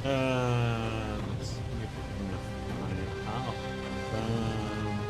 Let's see if we can find it out. Um,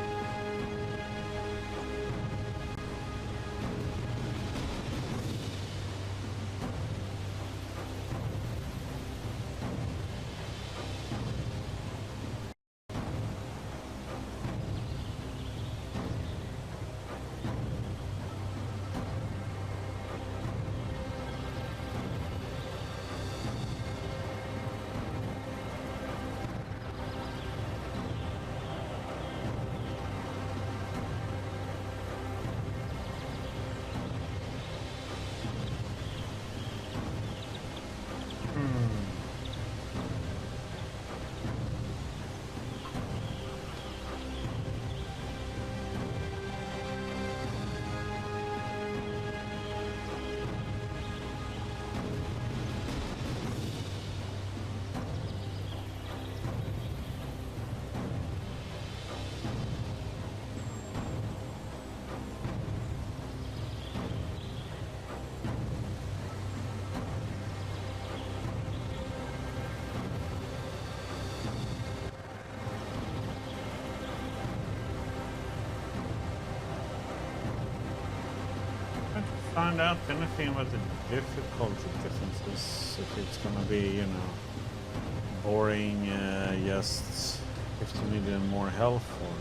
Find out anything about the difficulty differences. If it's gonna be, boring, just 50 million more health or.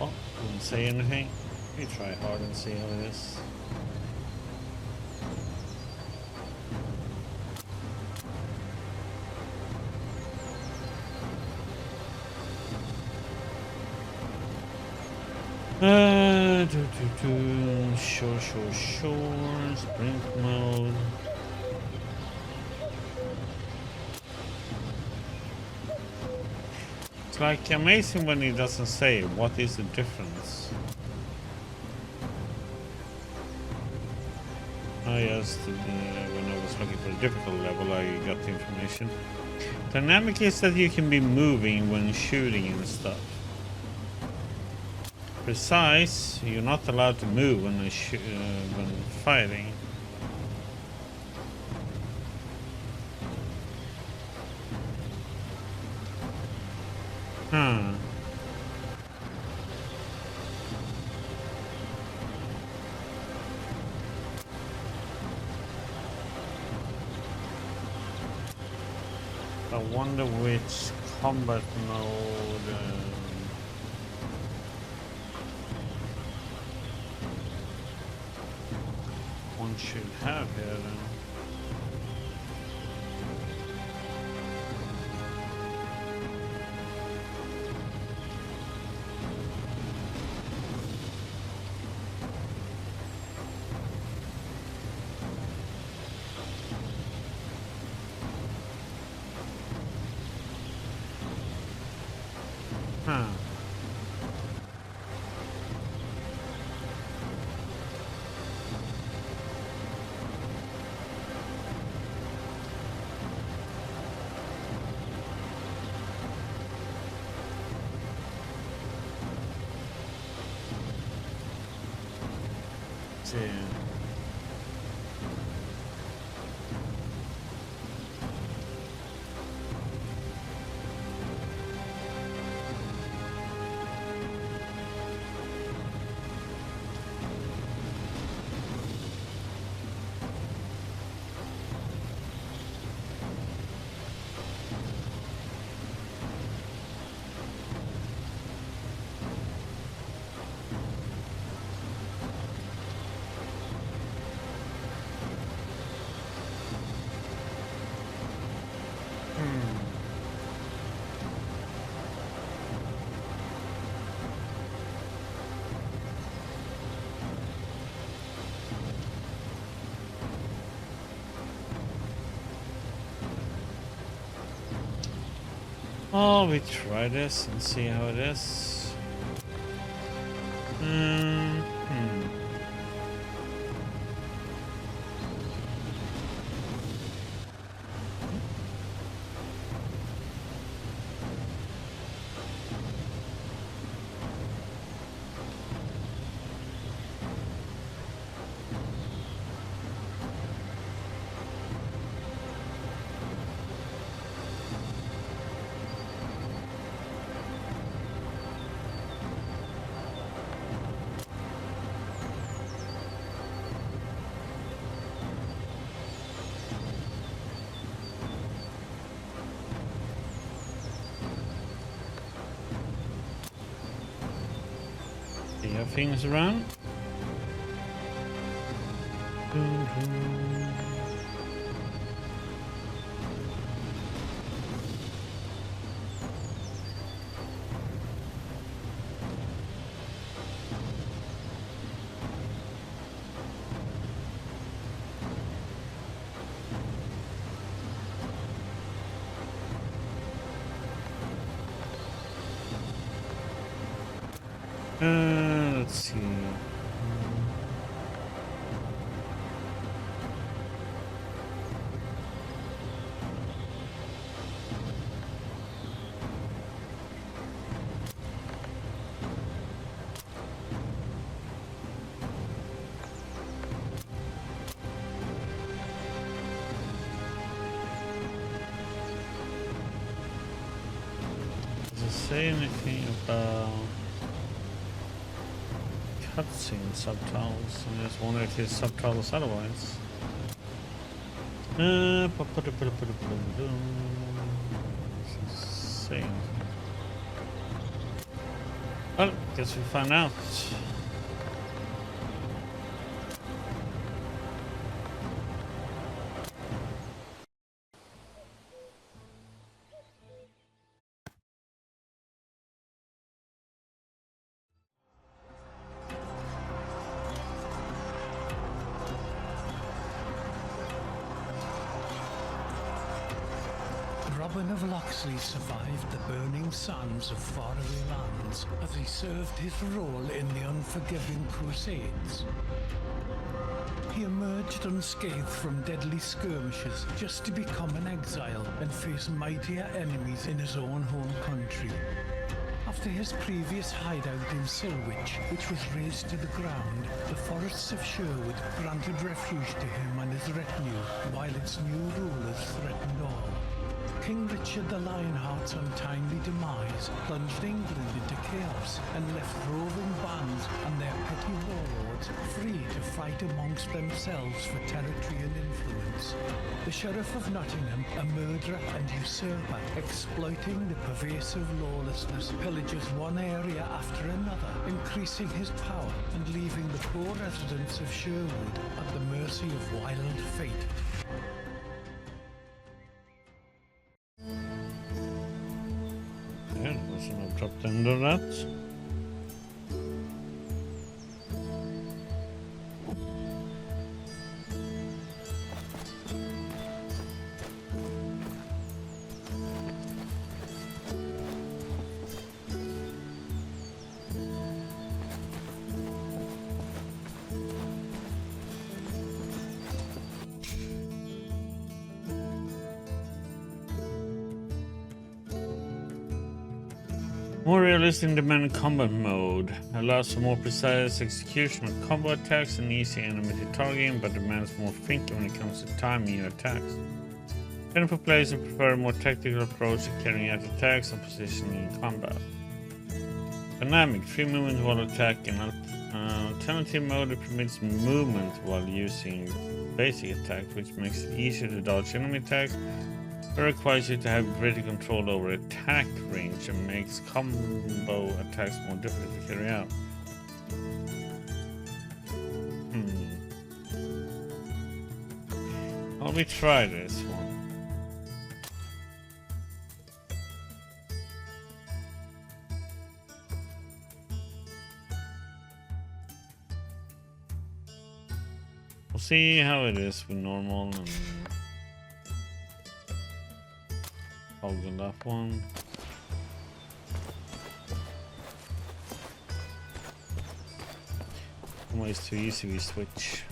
Oh, didn't say anything. You try hard and see how it is. Sure, sprint mode. It's like amazing when it doesn't say what is the difference. I just, when I was looking for a difficult level, I got the information. Dynamic is that you can be moving when shooting and stuff. Precise, you're not allowed to move when fighting. Huh. I wonder which combat mode one should have here then. Huh. See. Oh, we try this and see how it is. See how things run. Let's see. Does it say anything about cutscene subtitles? I just wonder if there's subtitles otherwise. Same. Well, guess we find out. Robin of Locksley survived the burning sands of faraway lands as he served his role in the unforgiving Crusades. He emerged unscathed from deadly skirmishes just to become an exile and face mightier enemies in his own home country. After his previous hideout in Silwich, which was razed to the ground, the forests of Sherwood granted refuge to him and his retinue, while its new rulers threatened all. King Richard the Lionheart's untimely demise plunged England into chaos and left roving bands and their petty warlords free to fight amongst themselves for territory and influence. The Sheriff of Nottingham, a murderer and usurper, exploiting the pervasive lawlessness, pillages one area after another, increasing his power and leaving the poor residents of Sherwood at the mercy of wild fate. Yeah, there's an abrupt end of that. More realistic demand combat mode allows for more precise execution of combo attacks and easy enemy targeting, but demands more thinking when it comes to timing your attacks. Then for players who prefer a more tactical approach to carrying out attacks and positioning in combat. Dynamic, free movement while attacking. Alternative mode permits movement while using basic attack, which makes it easier to dodge enemy attacks. It requires you to have greater control over attack range and makes combo attacks more difficult to carry out. Well, we try this one. We'll see how it is with normal and on that one. Almost too easy we switch.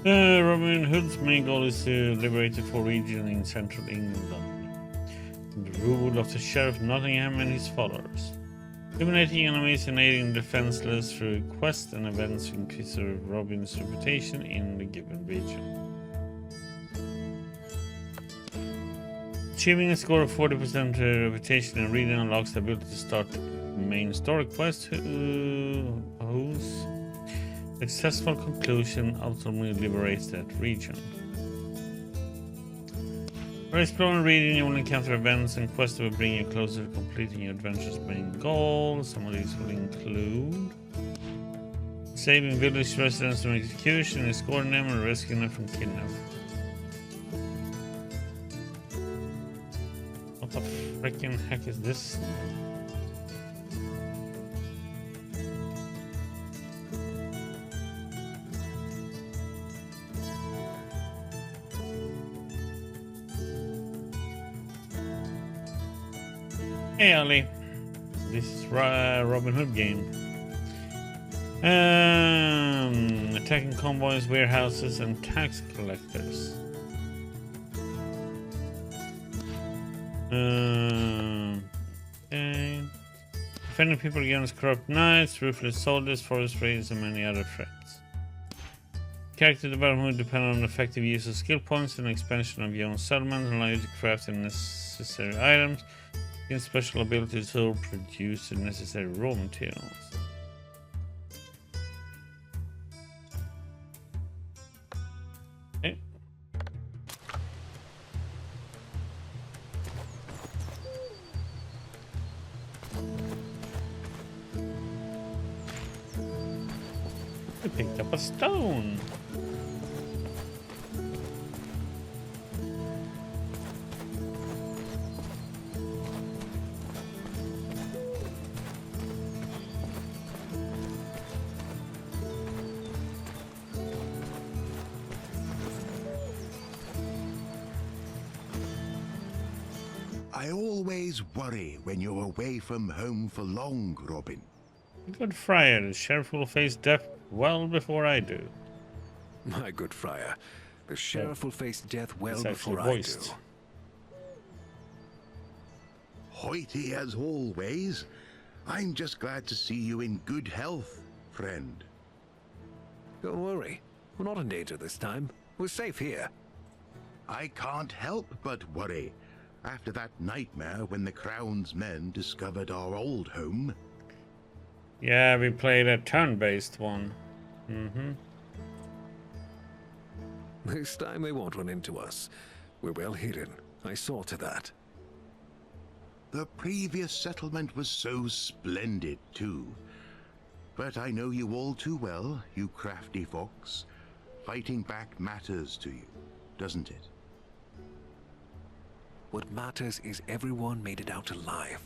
Robin Hood's main goal is to liberate the 4 regions in central England, under the rule of the Sheriff Nottingham and his followers. Eliminating enemies and aiding the defenseless through quests and events increase Robin's reputation in the given region. Achieving a score of 40% reputation in region unlocks the ability to start main story quests whose successful conclusion ultimately liberates that region. For exploring the region, you will encounter events and quests that will bring you closer to completing your adventure's main goal. Some of these will include saving village residents from execution, escorting them, and rescuing them from kidnapping. What the freaking heck is this? Hey Ali, this is Robin Hood game. Attacking convoys, warehouses, and tax collectors. Okay. Defending people against corrupt knights, ruthless soldiers, forest raiders, and many other threats. Character development will depend on effective use of skill points and expansion of your own settlement, and allow you to craft the necessary items. In special abilities to produce the necessary raw materials. Okay. I picked up a stone. I always worry when you're away from home for long, Robin. Good friar, the sheriff will face death well before I do. My good friar, the sheriff will face death well It's before I voiced. do. Hoity as always. I'm just glad to see you in good health, friend. Don't worry, we're not in danger this time. We're safe here. I can't help but worry. After that nightmare when the Crown's men discovered our old home. Yeah, we played a turn-based one. This time they won't run into us. We're well hidden. I saw to that. The previous settlement was so splendid, too. But I know you all too well, you crafty fox. Fighting back matters to you, doesn't it? What matters is everyone made it out alive.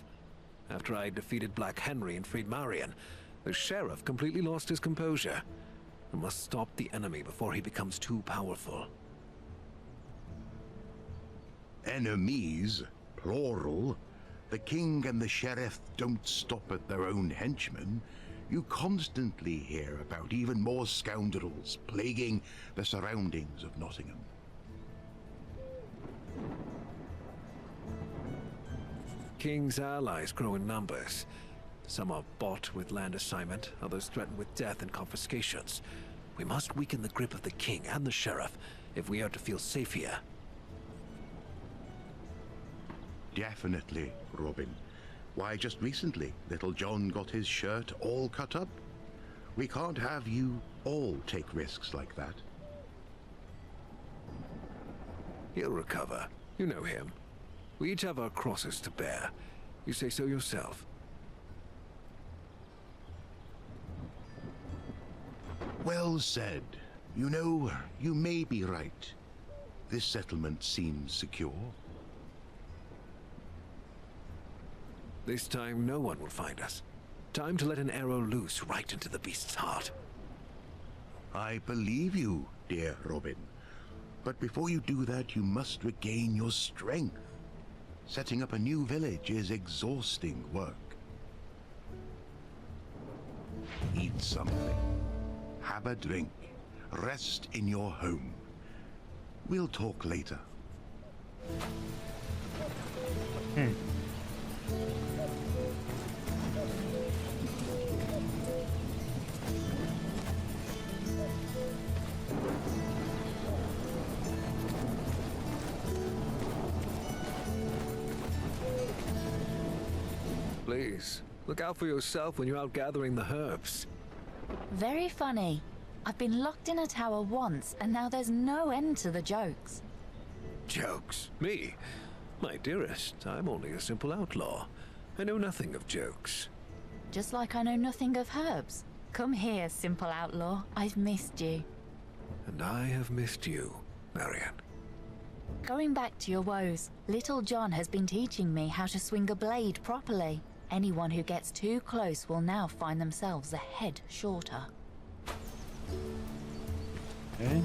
After I defeated Black Henry and freed Marian, the sheriff completely lost his composure. We must stop the enemy before he becomes too powerful. Enemies, plural. The king and the sheriff don't stop at their own henchmen. You constantly hear about even more scoundrels plaguing the surroundings of Nottingham. king's allies grow in numbers. Some are bought with land assignment, others threatened with death and confiscations. We must weaken the grip of the king and the sheriff if we are to feel safe here. Definitely, Robin. Why, just recently, little John got his shirt all cut up. We can't have you all take risks like that. He'll recover. You know him. We each have our crosses to bear. You say so yourself. Well said. You know, you may be right. This settlement seems secure. This time no one will find us. Time to let an arrow loose right into the beast's heart. I believe you, dear Robin. But before you do that, you must regain your strength. Setting up a new village is exhausting work. Eat something. Have a drink. Rest in your home. We'll talk later. Please, look out for yourself when you're out gathering the herbs. Very funny. I've been locked in a tower once, and now there's no end to the jokes. Jokes? Me? My dearest, I'm only a simple outlaw. I know nothing of jokes. Just like I know nothing of herbs. Come here, simple outlaw. I've missed you. And I have missed you, Marian. Going back to your woes, little John has been teaching me how to swing a blade properly. Anyone who gets too close will now find themselves a head shorter. Okay.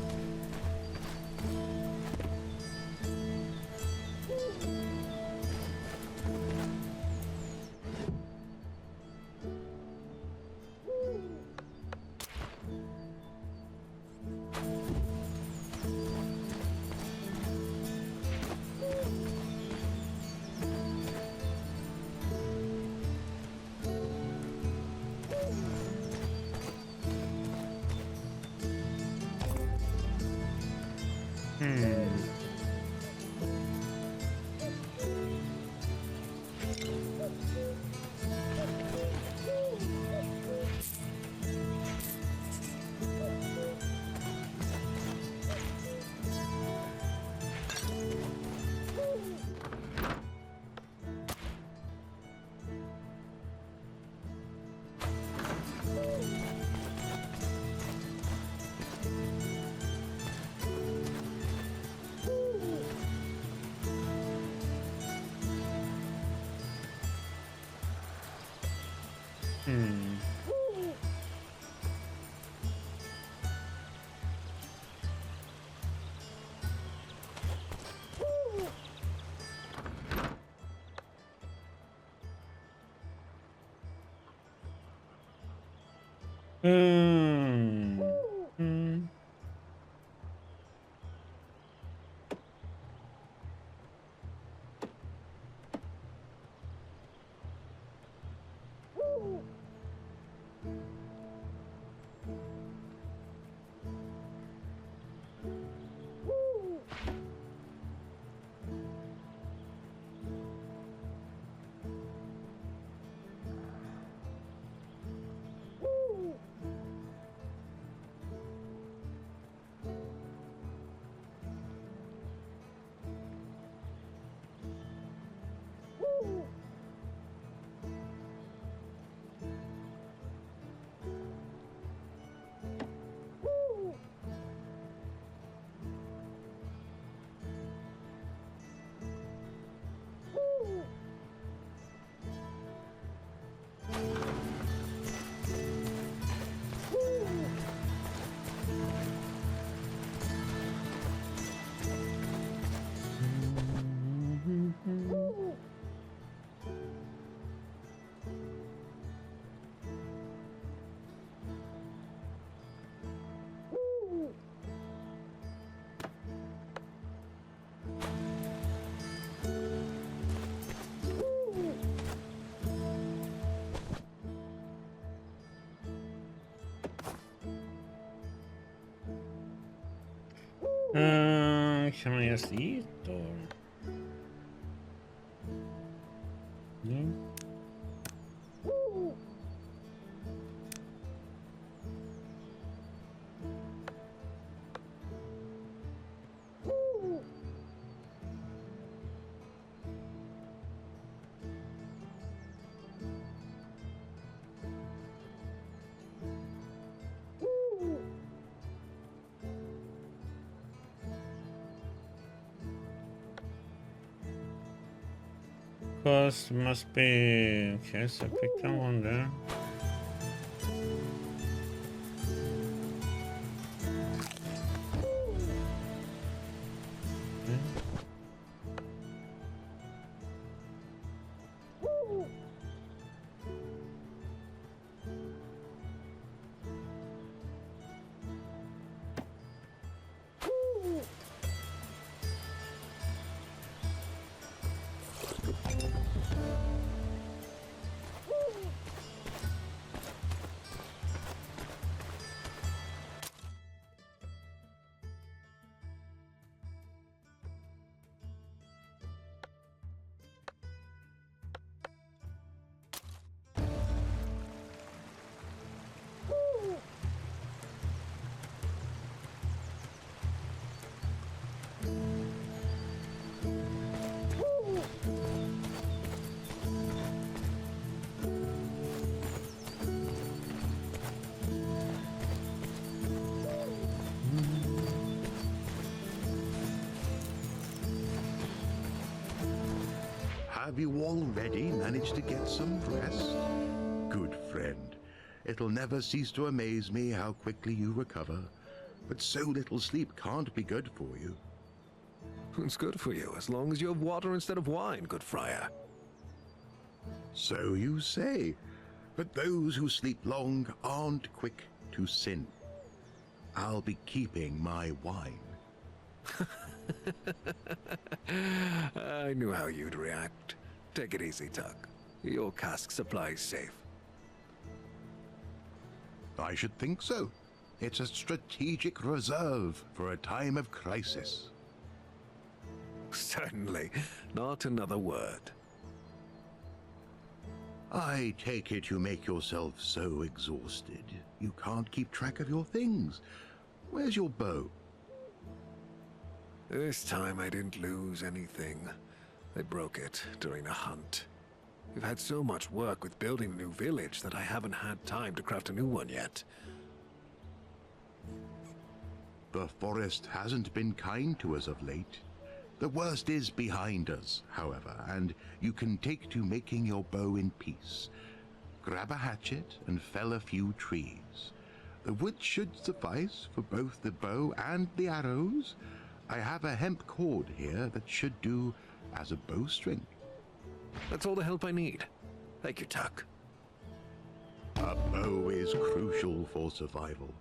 Can I just eat or? No. Cost must be. Okay, so pick that one there. Have you already managed to get some rest? Good friend. It'll never cease to amaze me how quickly you recover. But so little sleep can't be good for you. It's good for you, as long as you have water instead of wine, good friar. So you say. But those who sleep long aren't quick to sin. I'll be keeping my wine. I knew how you'd react. Take it easy, Tuck. Your cask supply's safe. I should think so. It's a strategic reserve for a time of crisis. Certainly. Not another word. I take it you make yourself so exhausted you can't keep track of your things. Where's your bow? This time I didn't lose anything. They broke it during a hunt. We've had so much work with building a new village that I haven't had time to craft a new one yet. The forest hasn't been kind to us of late. The worst is behind us, however, and you can take to making your bow in peace. Grab a hatchet and fell a few trees. The wood should suffice for both the bow and the arrows. I have a hemp cord here that should do as a bowstring. That's all the help I need. Thank you, Tuck. A bow is crucial for survival.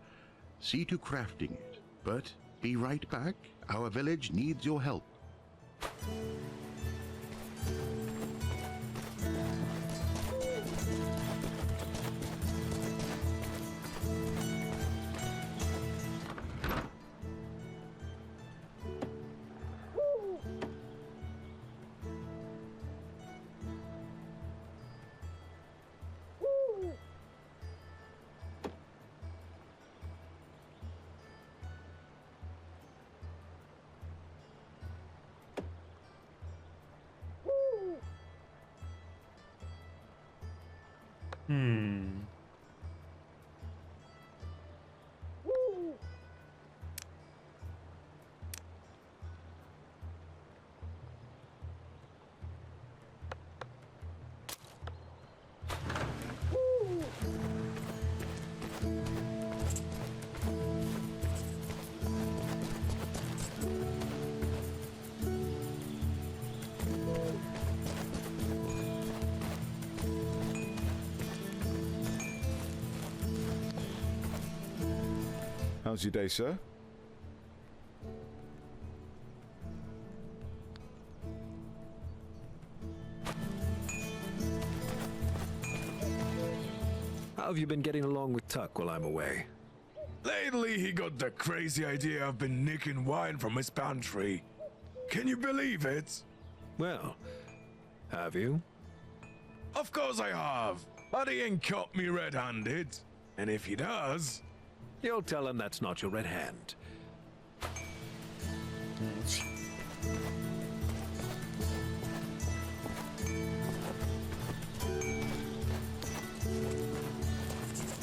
See to crafting it, but be right back. Our village needs your help. How's your day, sir? How have you been getting along with Tuck while I'm away? Lately, he got the crazy idea of been nicking wine from his pantry. Can you believe it? Well, have you? Of course I have, but he ain't caught me red-handed. And if he does... You'll tell him that's not your red hand.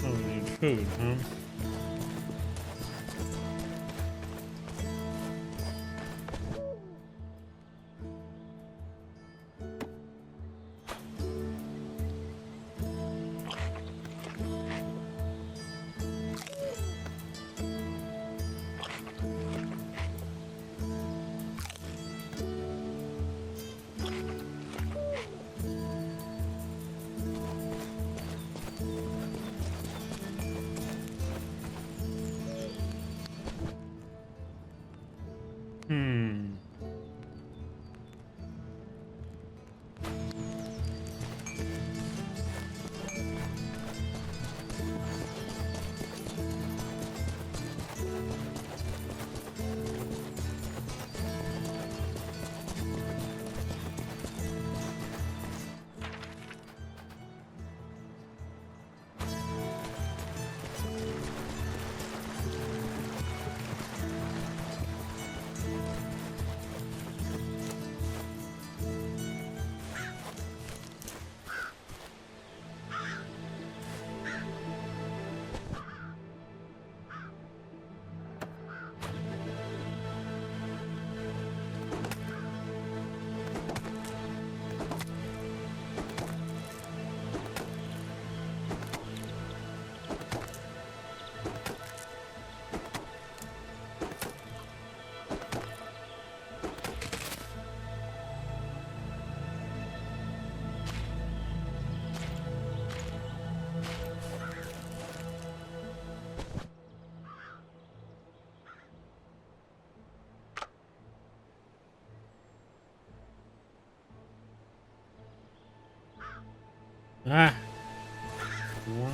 Oh, we need food, huh? Hmm. Ah. One.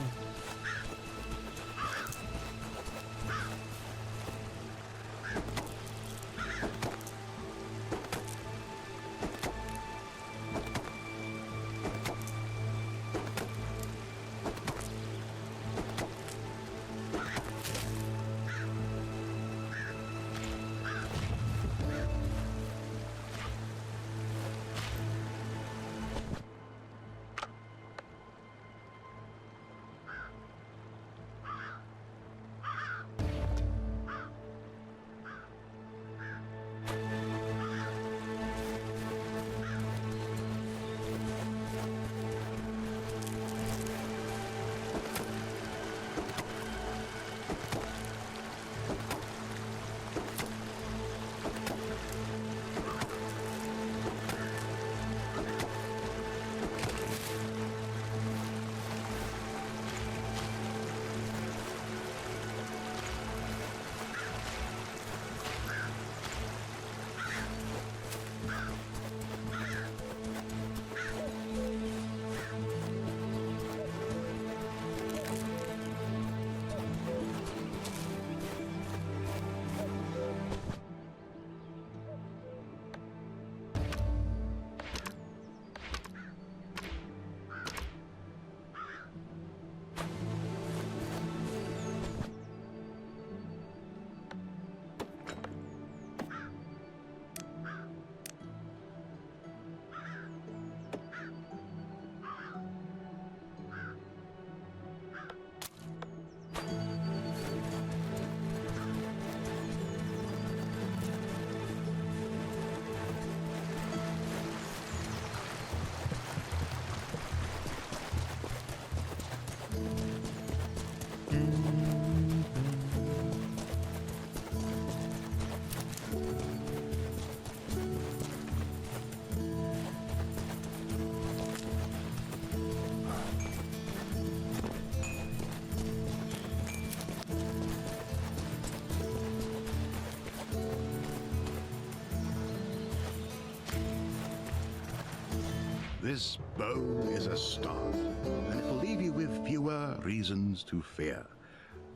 This bow is a start, and it will leave you with fewer reasons to fear.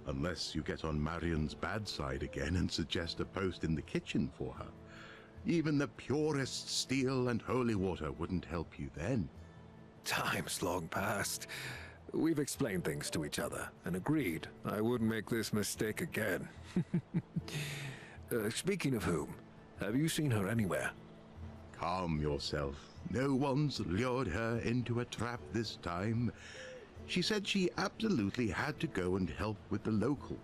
Unless you get on Marian's bad side again and suggest a post in the kitchen for her. Even the purest steel and holy water wouldn't help you then. Time's long past. We've explained things to each other and agreed I wouldn't make this mistake again. Speaking of whom, have you seen her anywhere? Calm yourself. No one's lured her into a trap this time. She said she absolutely had to go and help with the locals,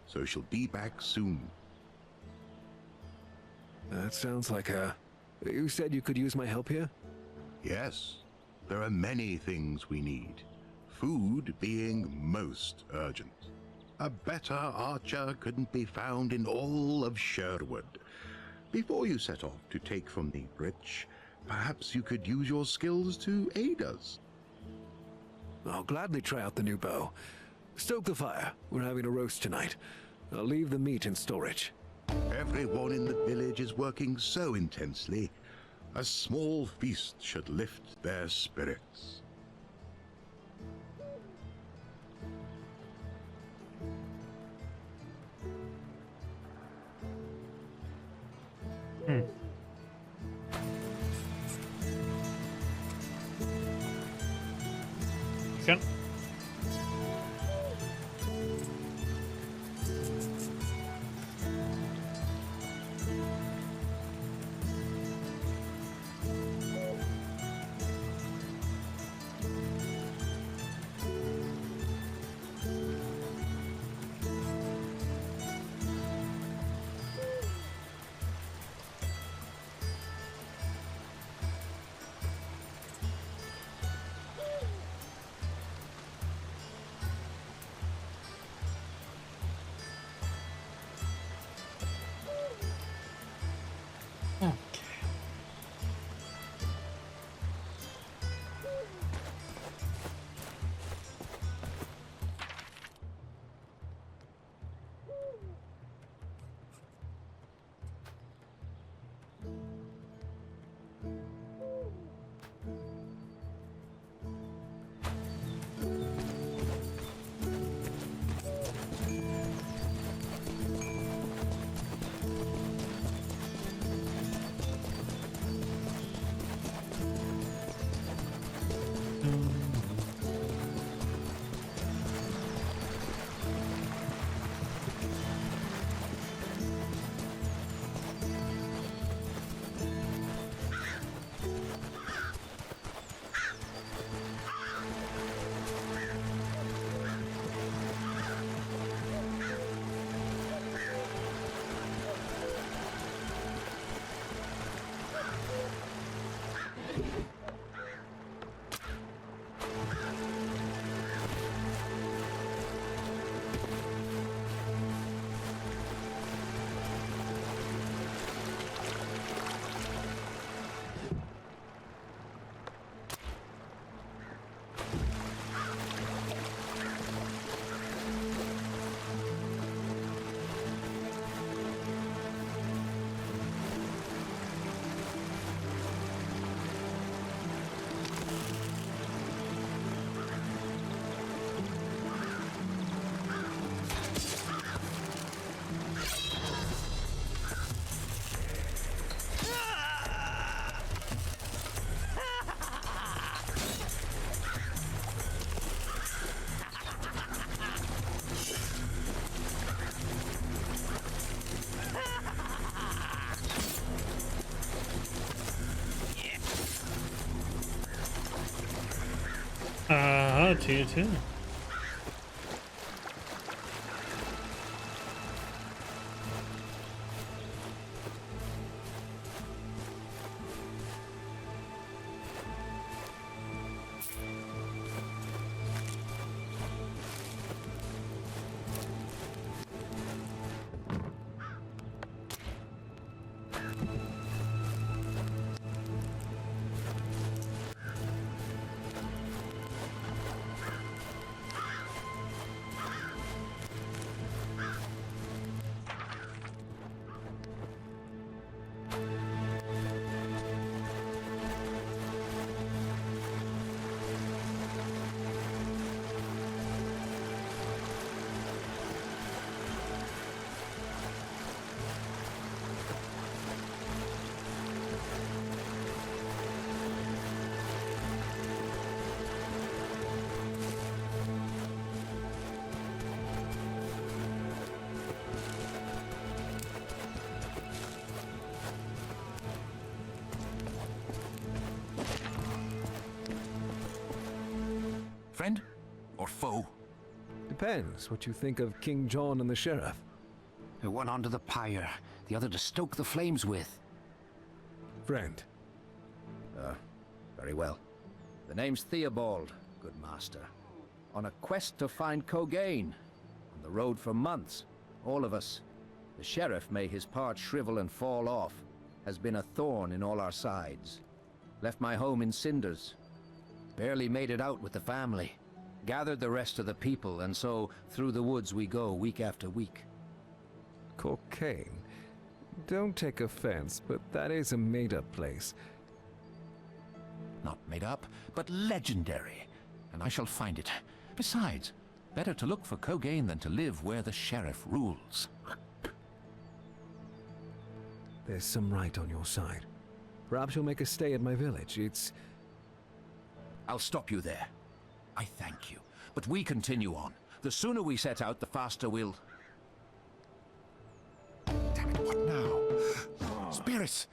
so she'll be back soon. That sounds like her. You said you could use my help here? Yes, there are many things we need, food being most urgent. A better archer couldn't be found in all of Sherwood. Before you set off to take from the rich, perhaps you could use your skills to aid us. I'll gladly try out the new bow. Stoke the fire. We're having a roast tonight. I'll leave the meat in storage. Everyone in the village is working so intensely. A small feast should lift their spirits. Okay. To you too. foe? Depends what you think of King John and the Sheriff. One onto the pyre, the other to stoke the flames with. Friend. Very well. The name's Theobald, good master. On a quest to find Cogain. On the road for months. All of us. The sheriff, may his part shrivel and fall off, has been a thorn in all our sides. Left my home in cinders. Barely made it out with the family. Gathered the rest of the people, and so through the woods we go week after week. Cocaine. Don't take offense, but that is a made-up place. Not made up, but legendary. And I shall find it. Besides, better to look for Cogain than to live where the sheriff rules. There's some right on your side. Perhaps you'll make a stay at my village. I'll stop you there. I thank you. But we continue on. The sooner we set out, the faster we'll... Damn it, what now? Spirits!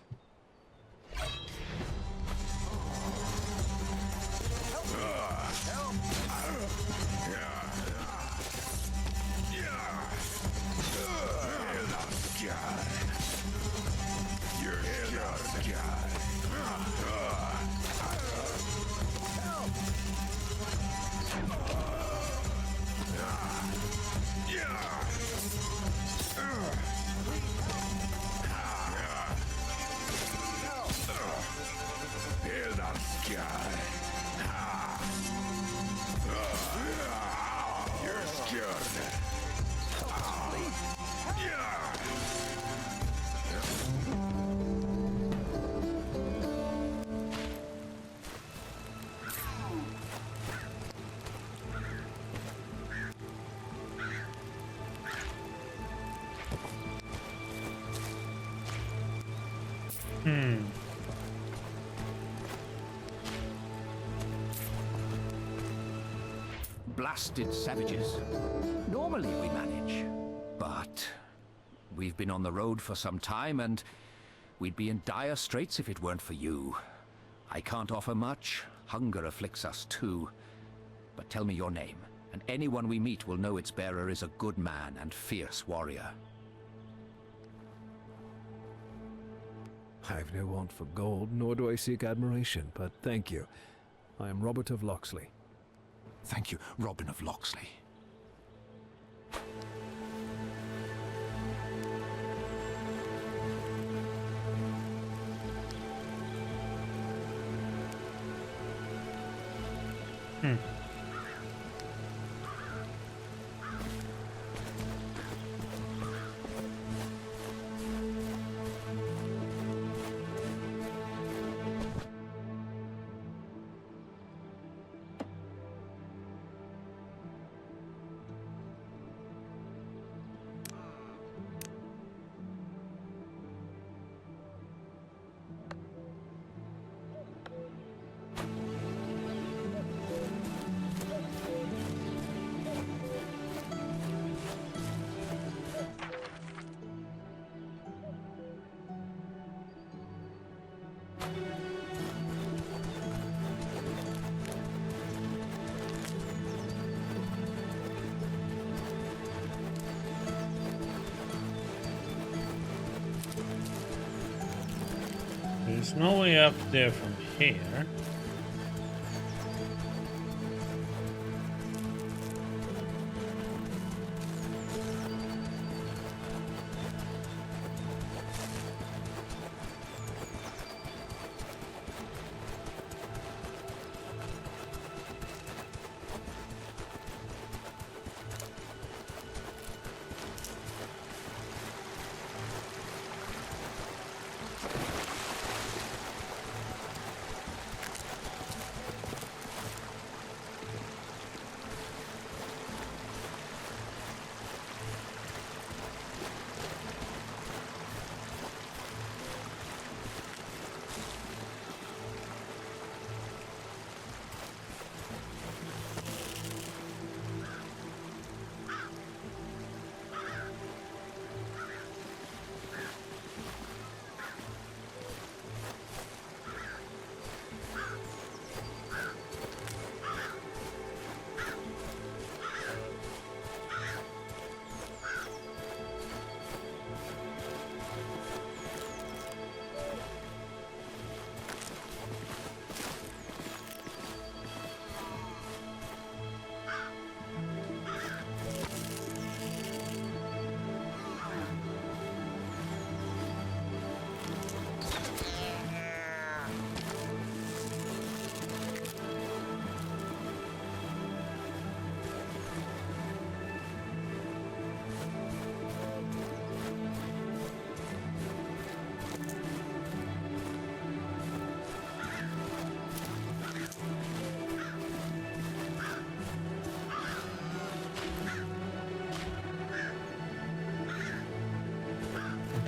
Blasted savages. Normally we manage. But we've been on the road for some time, and we'd be in dire straits if it weren't for you. I can't offer much. Hunger afflicts us too. But tell me your name, and anyone we meet will know its bearer is a good man and fierce warrior. I've no want for gold, nor do I seek admiration, but thank you. I am Robert of Locksley. Thank you, Robin of Locksley. There's no way up there from here.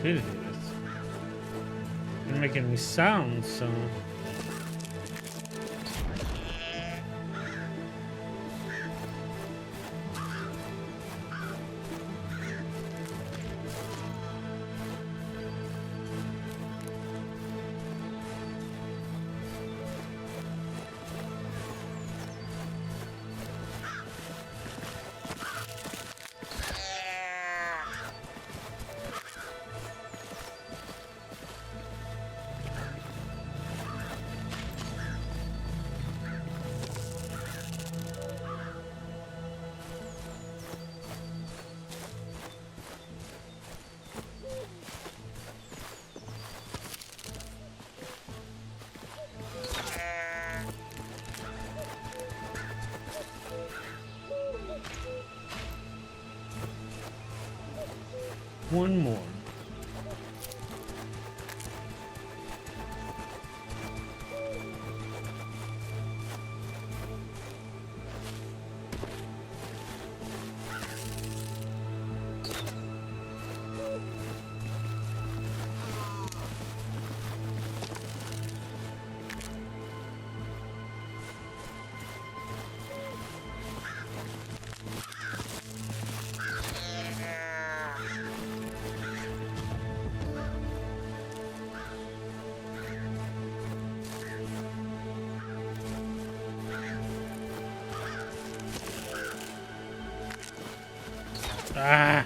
Did it? Didn't make any sound, so. One more. Ah!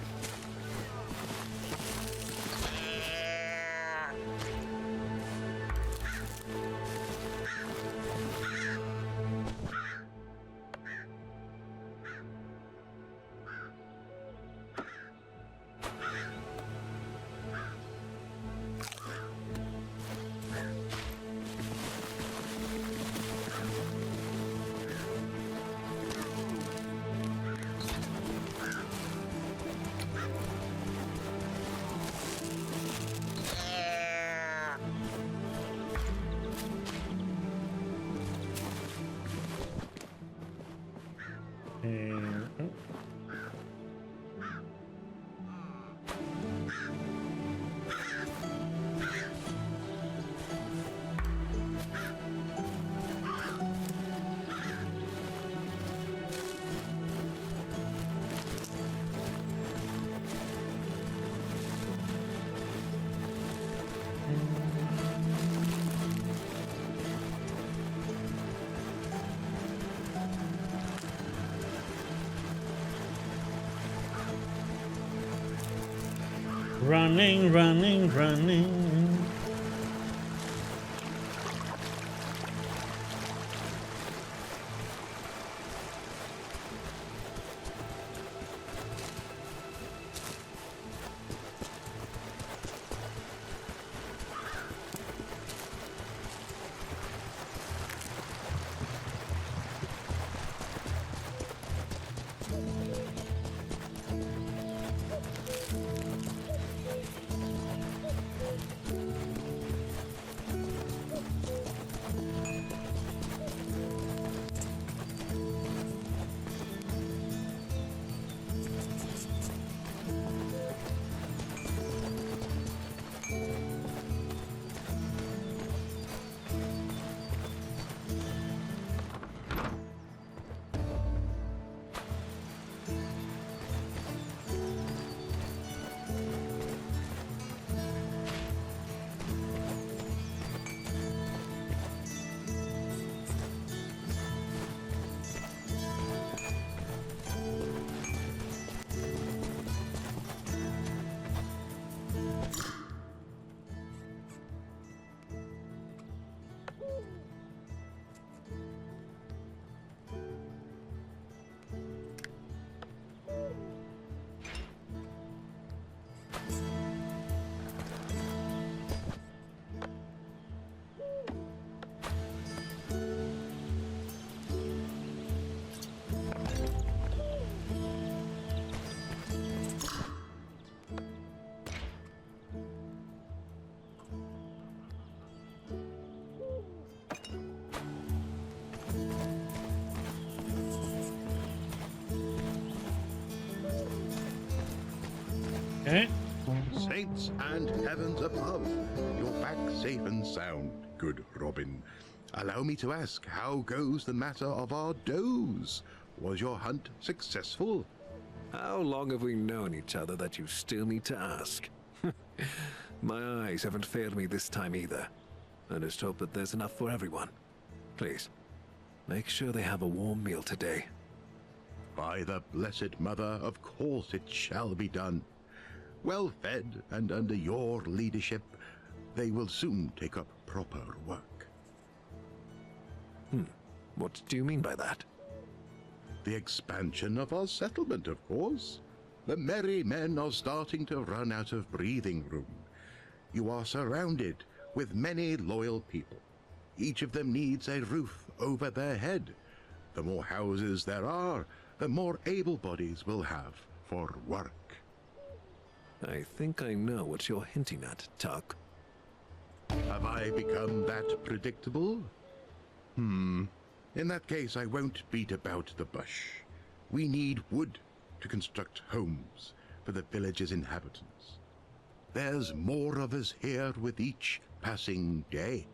Running, running, running. St. gates and heavens above. You're back safe and sound, good Robin. Allow me to ask, how goes the matter of our does? Was your hunt successful? How long have we known each other that you still need to ask? My eyes haven't failed me this time either. I just hope that there's enough for everyone. Please, make sure they have a warm meal today. By the Blessed Mother, of course it shall be done. Well fed and under your leadership, they will soon take up proper work. What do you mean by that? The expansion of our settlement, of course. The merry men are starting to run out of breathing room. You are surrounded with many loyal people. Each of them needs a roof over their head. The more houses there are, the more able bodies we'll have for work. I think I know what you're hinting at, Tuck. Have I become that predictable? In that case, I won't beat about the bush. We need wood to construct homes for the village's inhabitants. There's more of us here with each passing day.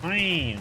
Fine.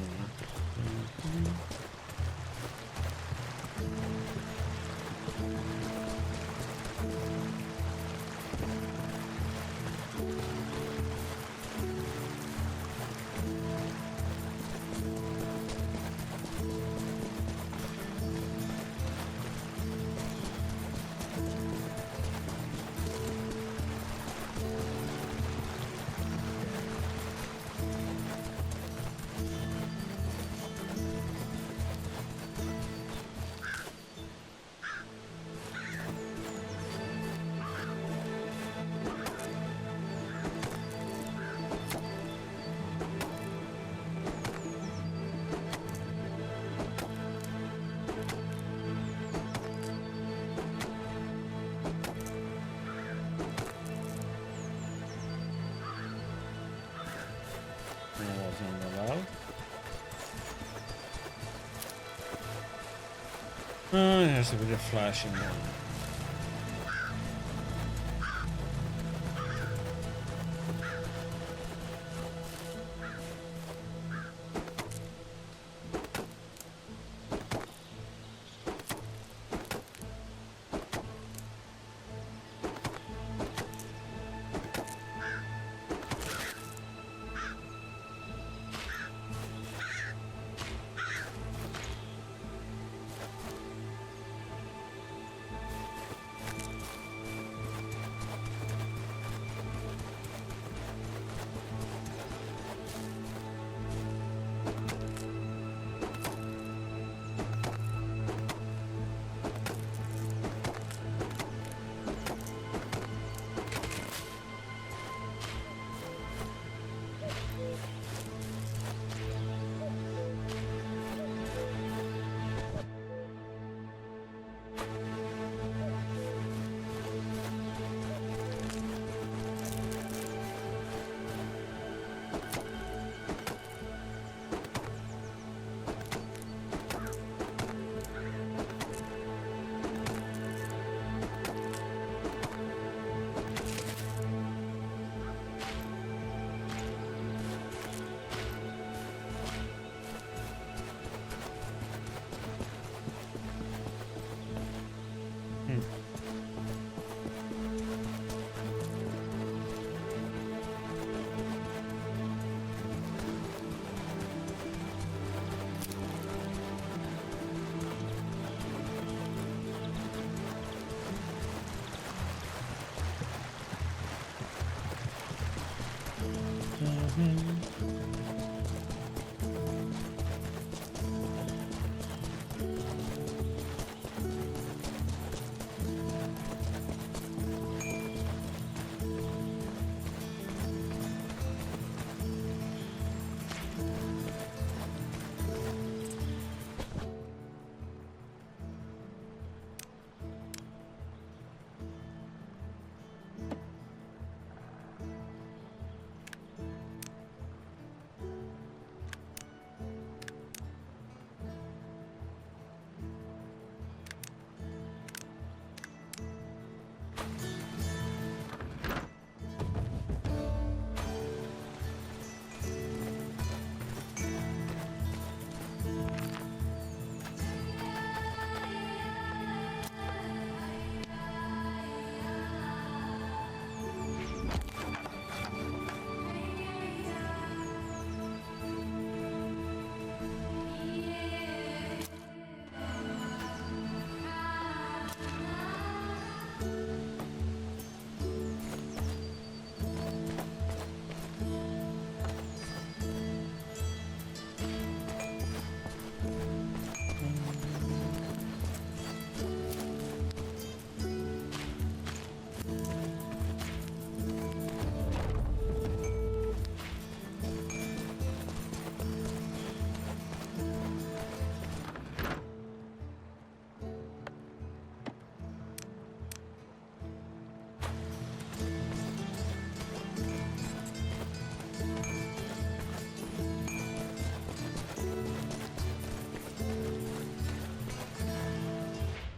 Oh, it has a bit of flashing one.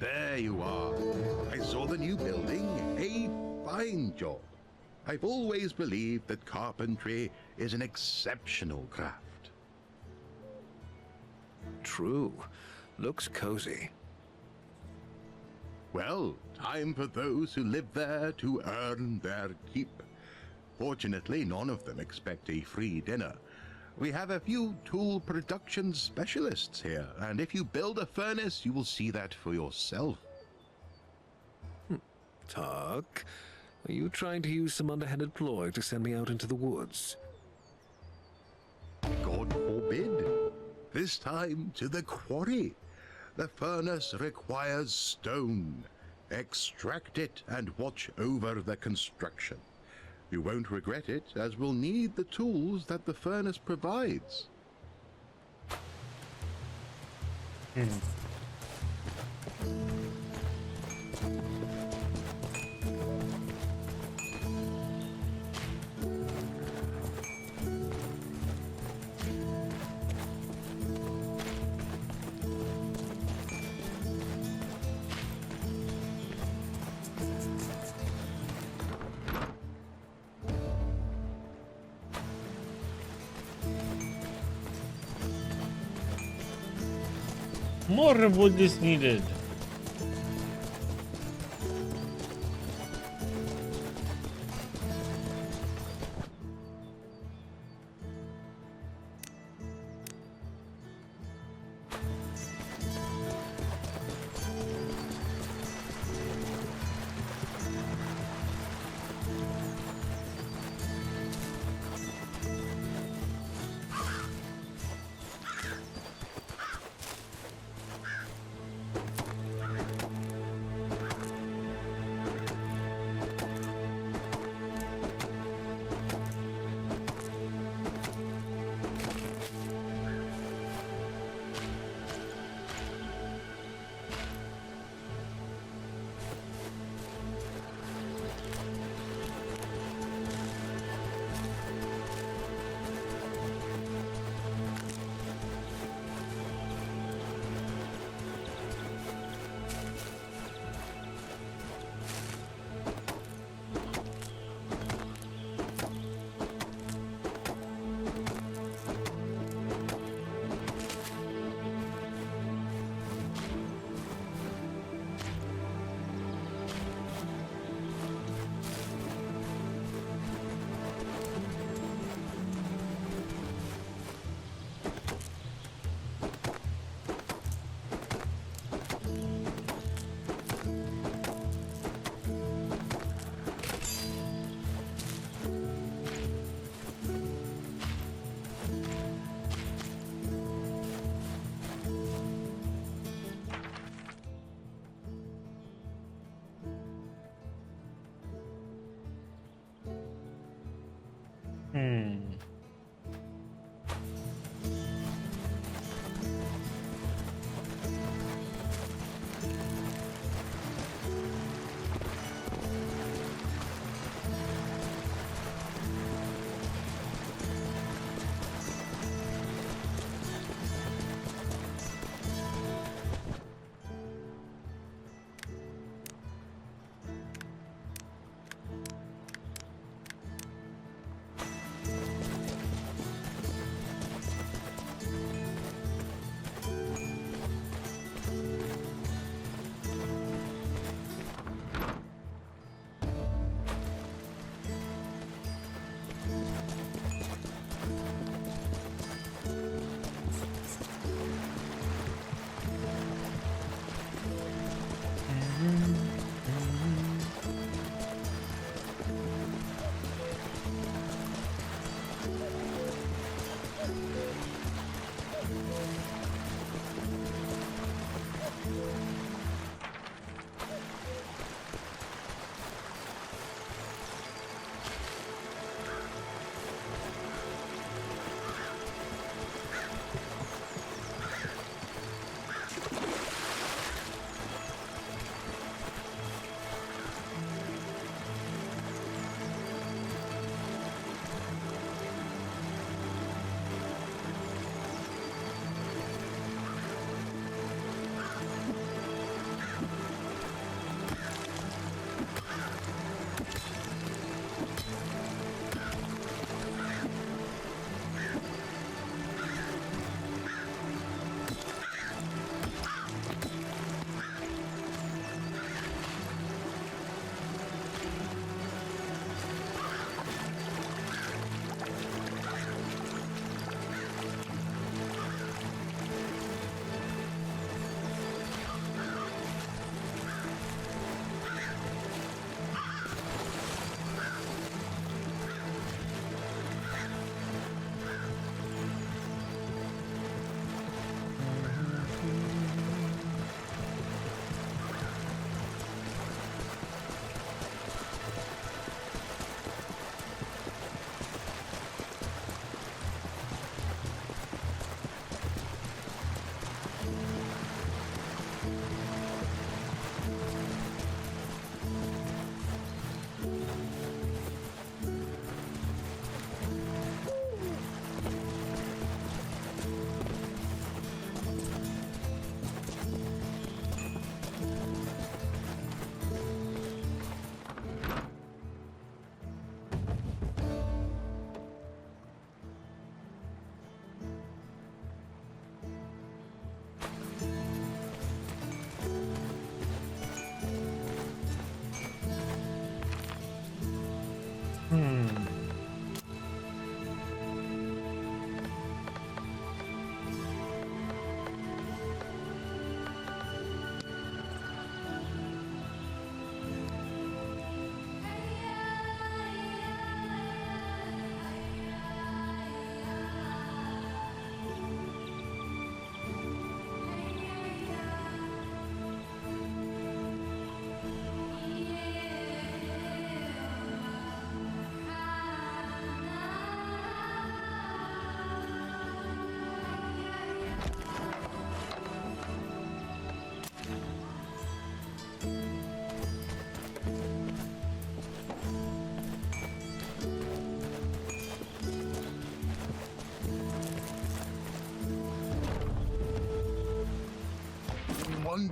There you are. I saw the new building. A fine job. I've always believed that carpentry is an exceptional craft. True. Looks cozy. Well, time for those who live there to earn their keep. Fortunately, none of them expect a free dinner. We have a few tool production specialists here, and if you build a furnace, you will see that for yourself. Tuck, are you trying to use some underhanded ploy to send me out into the woods? God forbid. This time to the quarry. The furnace requires stone. Extract it and watch over the construction. You won't regret it, as we'll need the tools that the furnace provides. More wood is needed.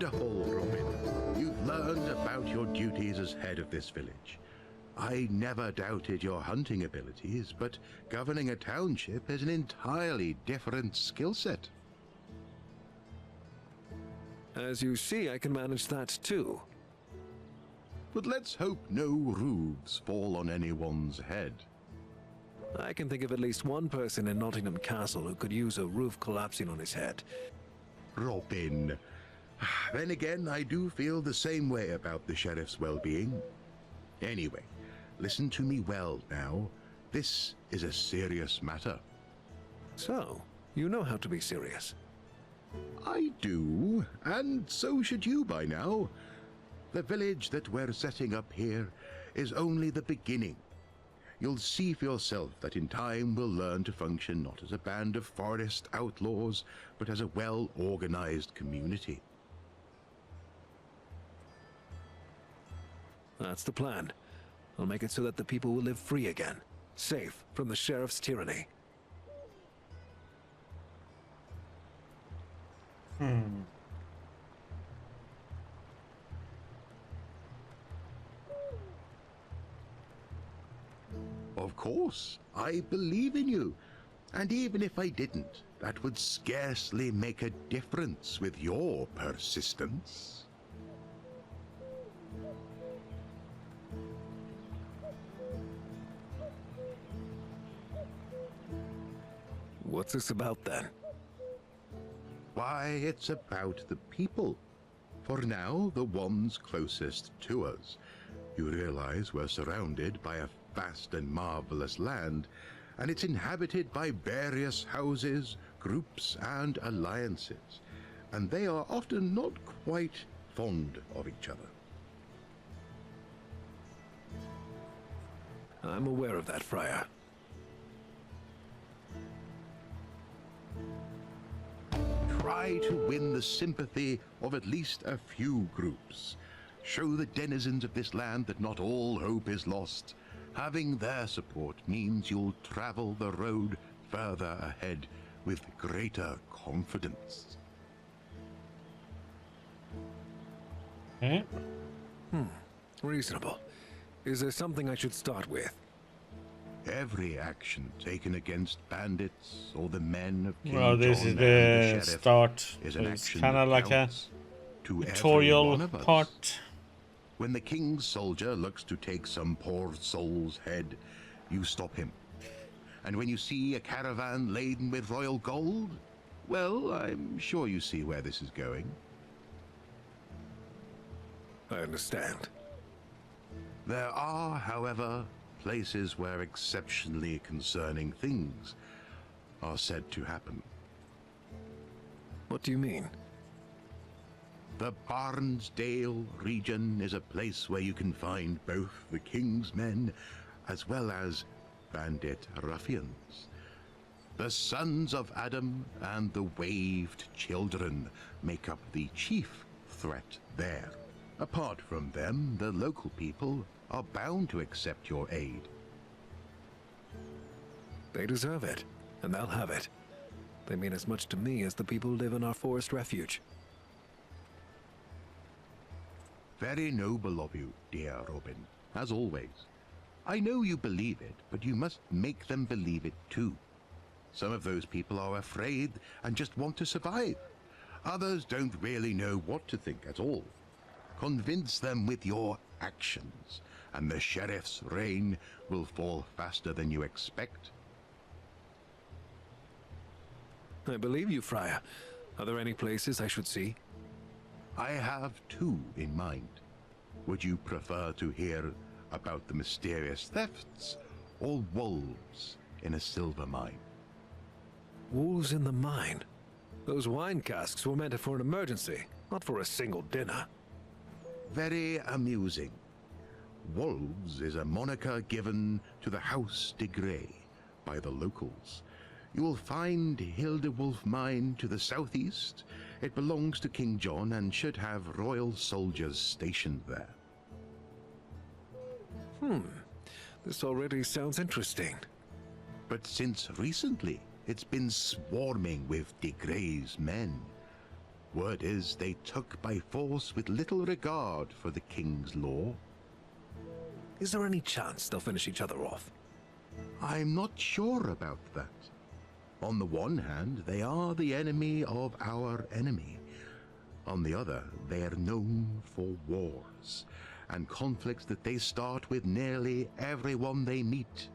Wonderful, Robin. You've learned about your duties as head of this village. I never doubted your hunting abilities, but governing a township is an entirely different skill set. As you see, I can manage that too. But let's hope no roofs fall on anyone's head. I can think of at least one person in Nottingham Castle who could use a roof collapsing on his head. Robin. Then again, I do feel the same way about the sheriff's well-being. Anyway, listen to me well now. This is a serious matter. So, you know how to be serious. I do, and so should you by now. The village that we're setting up here is only the beginning. You'll see for yourself that in time we'll learn to function not as a band of forest outlaws, but as a well-organized community. That's the plan. I'll make it so that the people will live free again, safe from the sheriff's tyranny. Of course, I believe in you. And even if I didn't, that would scarcely make a difference with your persistence. What's this about then? Why, it's about the people. For now, the ones closest to us. You realize we're surrounded by a vast and marvelous land, and it's inhabited by various houses, groups, and alliances. And they are often not quite fond of each other. I'm aware of that, Friar. Try to win the sympathy of at least a few groups. Show the denizens of this land that not all hope is lost. Having their support means you'll travel the road further ahead with greater confidence. Reasonable. Is there something I should start with? Every action taken against bandits or the men of King Well, this John is and the sheriff start. is So an it's action kind of that like a counts to every tutorial one of us. part. When the king's soldier looks to take some poor soul's head, you stop him. And when you see a caravan laden with royal gold, well, I'm sure you see where this is going. I understand. There are, however, places where exceptionally concerning things are said to happen. What do you mean? The Barnsdale region is a place where you can find both the king's men as well as bandit ruffians. The sons of Adam and the waved children make up the chief threat there. Apart from them, the local people are bound to accept your aid. They deserve it, and they'll have it. They mean as much to me as the people who live in our forest refuge. Very noble of you, dear Robin, as always. I know you believe it, but you must make them believe it too. Some of those people are afraid and just want to survive. Others don't really know what to think at all. Convince them with your actions, and the sheriff's reign will fall faster than you expect. I believe you, Friar. Are there any places I should see? I have two in mind. Would you prefer to hear about the mysterious thefts or wolves in a silver mine? Wolves in the mine? Those wine casks were meant for an emergency, not for a single dinner. Very amusing. Wolves is a moniker given to the House de Grey by the locals. You will find Hildewolf Mine to the southeast. It belongs to King John and should have royal soldiers stationed there. This already sounds interesting. But since recently, it's been swarming with de Grey's men. Word is they took by force with little regard for the king's law. Is there any chance they'll finish each other off? I'm not sure about that. On the one hand, they are the enemy of our enemy. On the other, they are known for wars and conflicts that they start with nearly everyone they meet.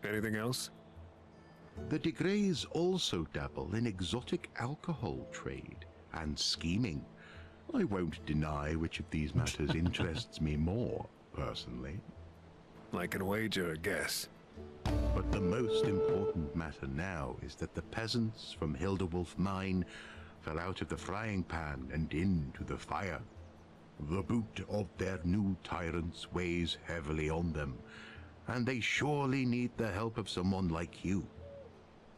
Anything else? The de Greys also dabble in exotic alcohol trade and scheming. I won't deny which of these matters interests me more, personally. I can wager a guess. But the most important matter now is that the peasants from Hilderwolf Mine fell out of the frying pan and into the fire. The boot of their new tyrants weighs heavily on them, and they surely need the help of someone like you.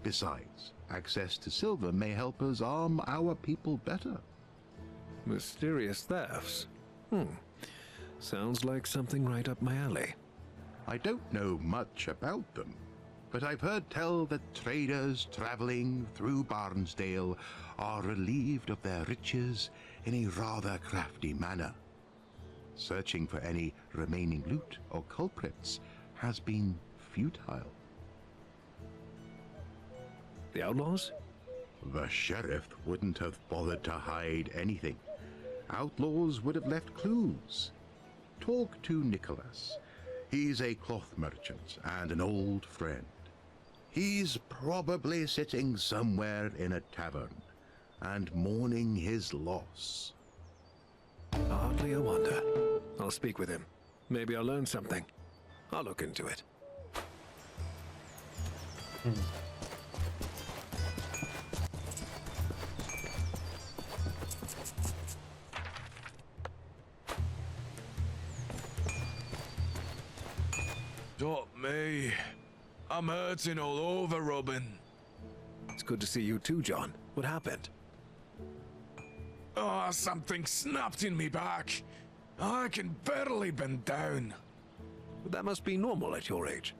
Besides, access to silver may help us arm our people better. Mysterious thefts? Sounds like something right up my alley. I don't know much about them, but I've heard tell that traders traveling through Barnsdale are relieved of their riches in a rather crafty manner. Searching for any remaining loot or culprits has been futile. The Outlaws? The sheriff wouldn't have bothered to hide anything. Outlaws would have left clues. Talk to Nicholas. He's a cloth merchant and an old friend. He's probably sitting somewhere in a tavern and mourning his loss. Hardly a wonder. I'll speak with him. Maybe I'll learn something. I'll look into it. Stop me. I'm hurting all over, Robin. It's good to see you too, John. What happened? Oh, something snapped in me back. I can barely bend down. But that must be normal at your age.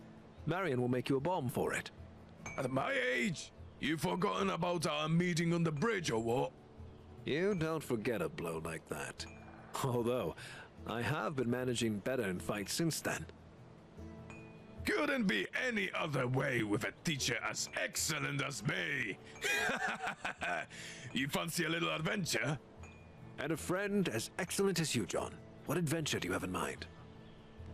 Marian will make you a balm for it. At my age? You forgotten about our meeting on the bridge or what? You don't forget a blow like that. Although, I have been managing better in fights since then. Couldn't be any other way with a teacher as excellent as me. You fancy a little adventure? And a friend as excellent as you, John. What adventure do you have in mind?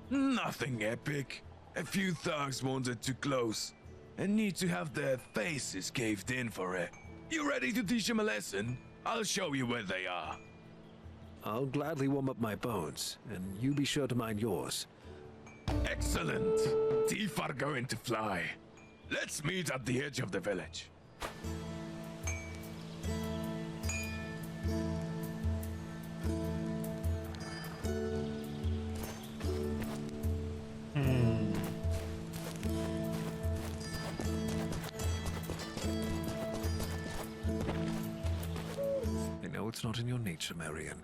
Nothing epic. A few thugs wanted too close and need to have their faces caved in for it. You ready to teach them a lesson? I'll show you where they are. I'll gladly warm up my bones, and you be sure to mind yours. Excellent. Teeth are going to fly. Let's meet at the edge of the village. I know it's not in your nature, Marian,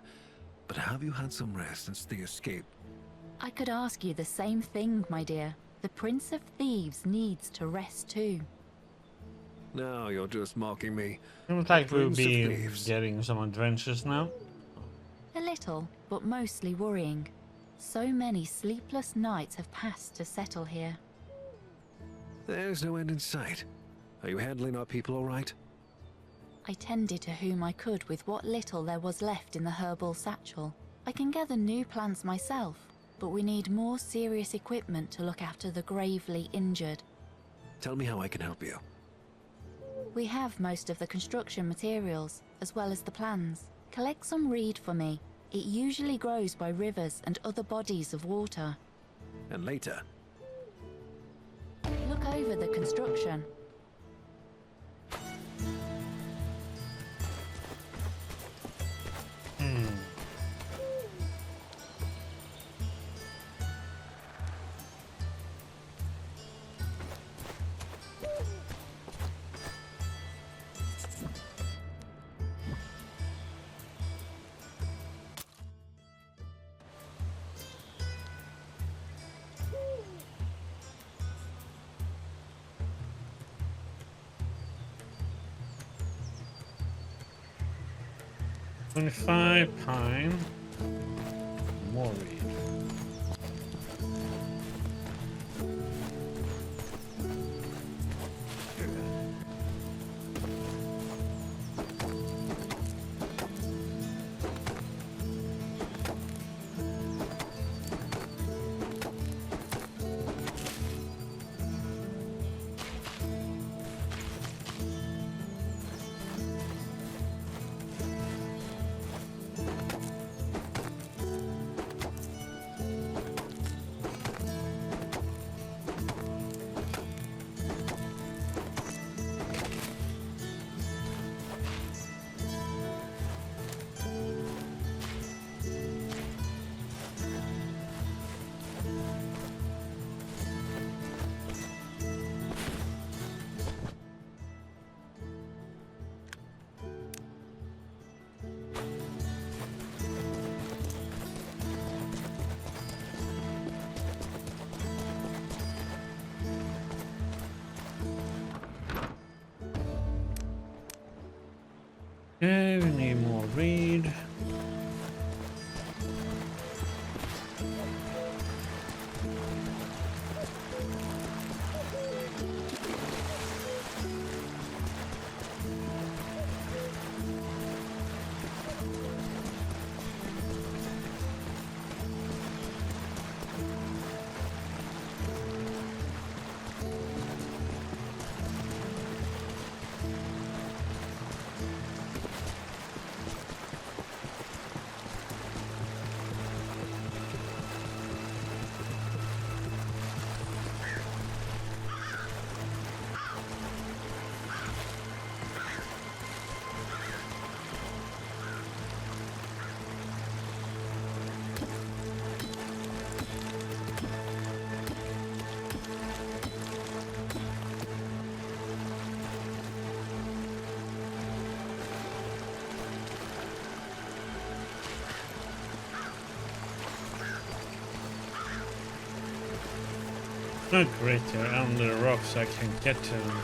but have you had some rest since the escape? I could ask you the same thing, my dear. The Prince of Thieves needs to rest too. No, you're just mocking me. Seems like we'll Prince of be Thieves. getting some adventures now. A little, but mostly worrying. So many sleepless nights have passed to settle here. There's no end in sight. Are you handling our people all right? I tended to whom I could with what little there was left in the herbal satchel. I can gather new plants myself, but we need more serious equipment to look after the gravely injured. Tell me how I can help you. We have most of the construction materials, as well as the plans. Collect some reed for me. It usually grows by rivers and other bodies of water. And later, Look over the construction. 25 pine. More reed. Okay, we need more reed. Not great there on the rocks, I can get to them.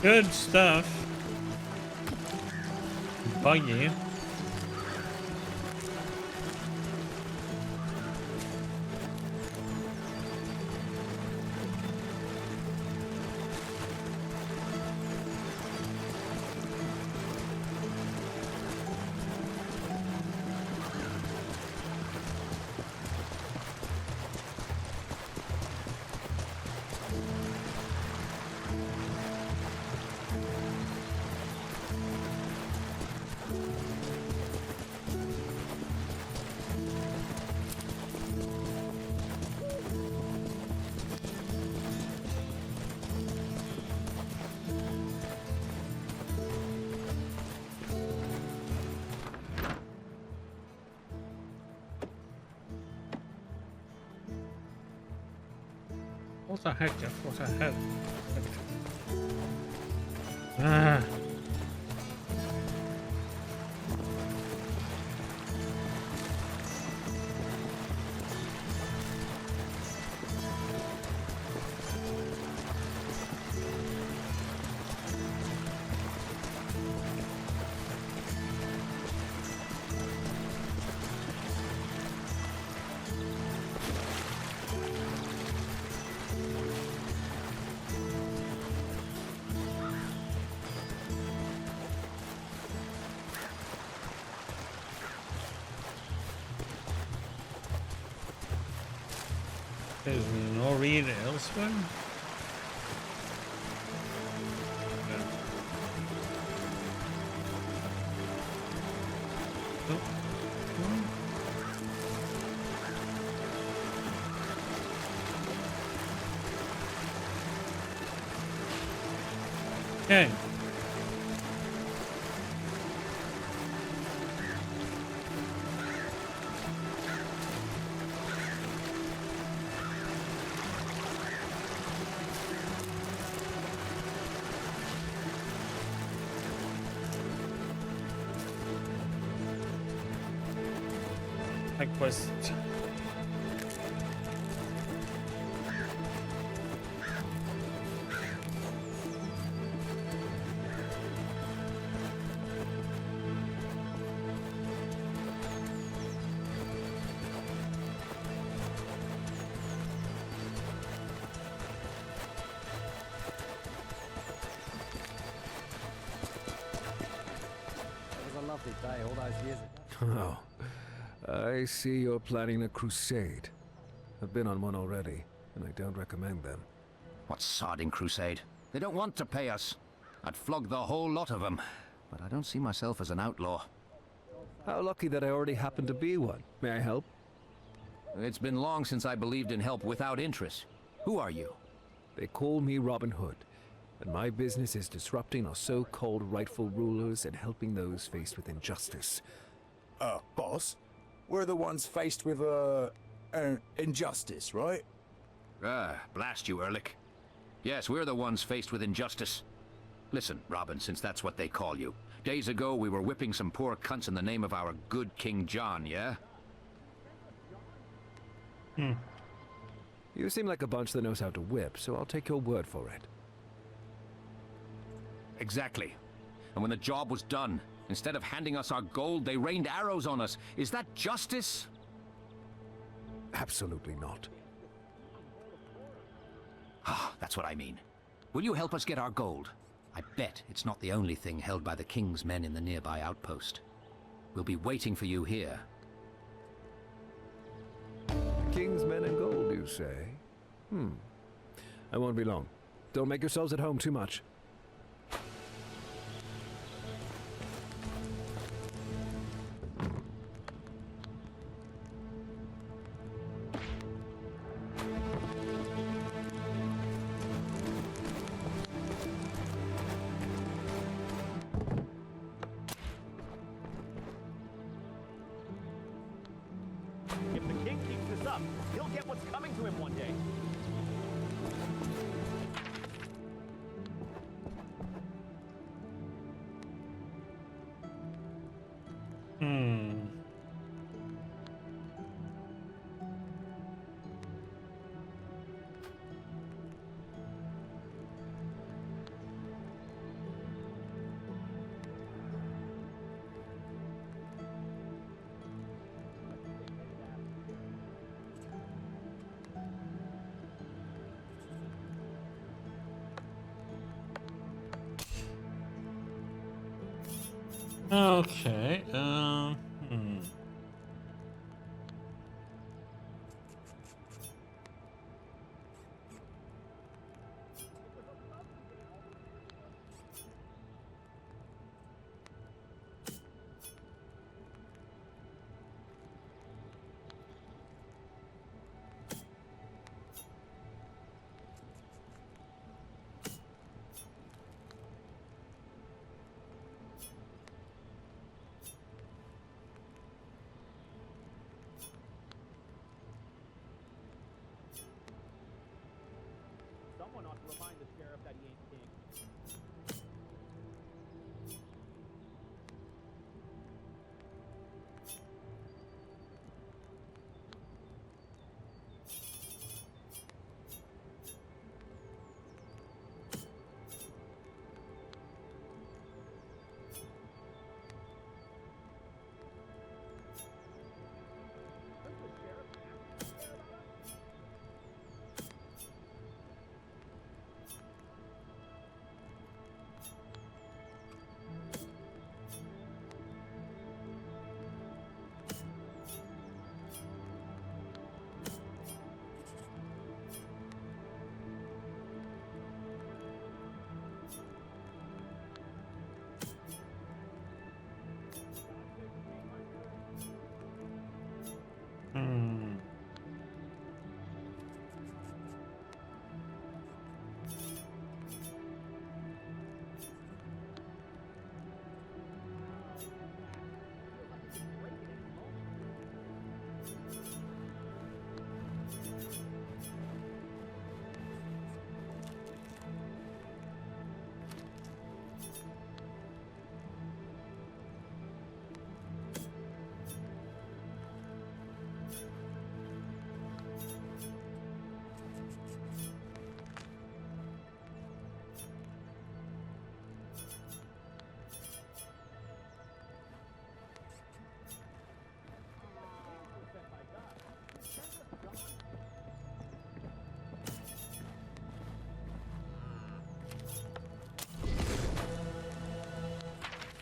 Good stuff. Buggy. What the heck, Jeff? What the heck? Ah. There's no read elsewhere. Oh. Okay. Quest. It was a lovely day all those years ago. Oh, I see you're planning a crusade. I've been on one already, and I don't recommend them. What sodding crusade? They don't want to pay us. I'd flog the whole lot of them. But I don't see myself as an outlaw. How lucky that I already happen to be one. May I help? It's been long since I believed in help without interest. Who are you? They call me Robin Hood, and my business is disrupting our so-called rightful rulers and helping those faced with injustice. Boss, we're the ones faced with, injustice, right? Blast you, Ehrlich. Yes, we're the ones faced with injustice. Listen, Robin, since that's what they call you. Days ago, we were whipping some poor cunts in the name of our good King John, yeah? You seem like a bunch that knows how to whip, so I'll take your word for it. Exactly. And when the job was done, instead of handing us our gold, they rained arrows on us. Is that justice? Absolutely not. Ah, that's what I mean. Will you help us get our gold? I bet it's not the only thing held by the King's men in the nearby outpost. We'll be waiting for you here. King's men and gold, you say? I won't be long. Don't make yourselves at home too much. If the king keeps this up, he'll get what's coming to him one day. Okay. Someone ought to remind the sheriff that he ain't king.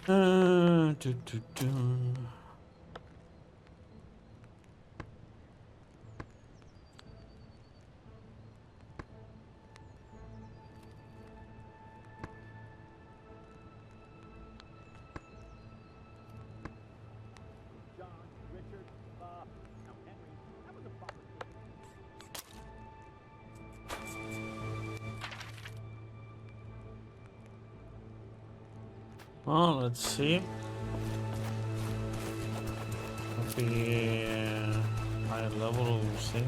Do, do, do. John, Richard, Bob. Now, Henry, that was a bummer. Well, let's see. Maybe higher level, we'll see.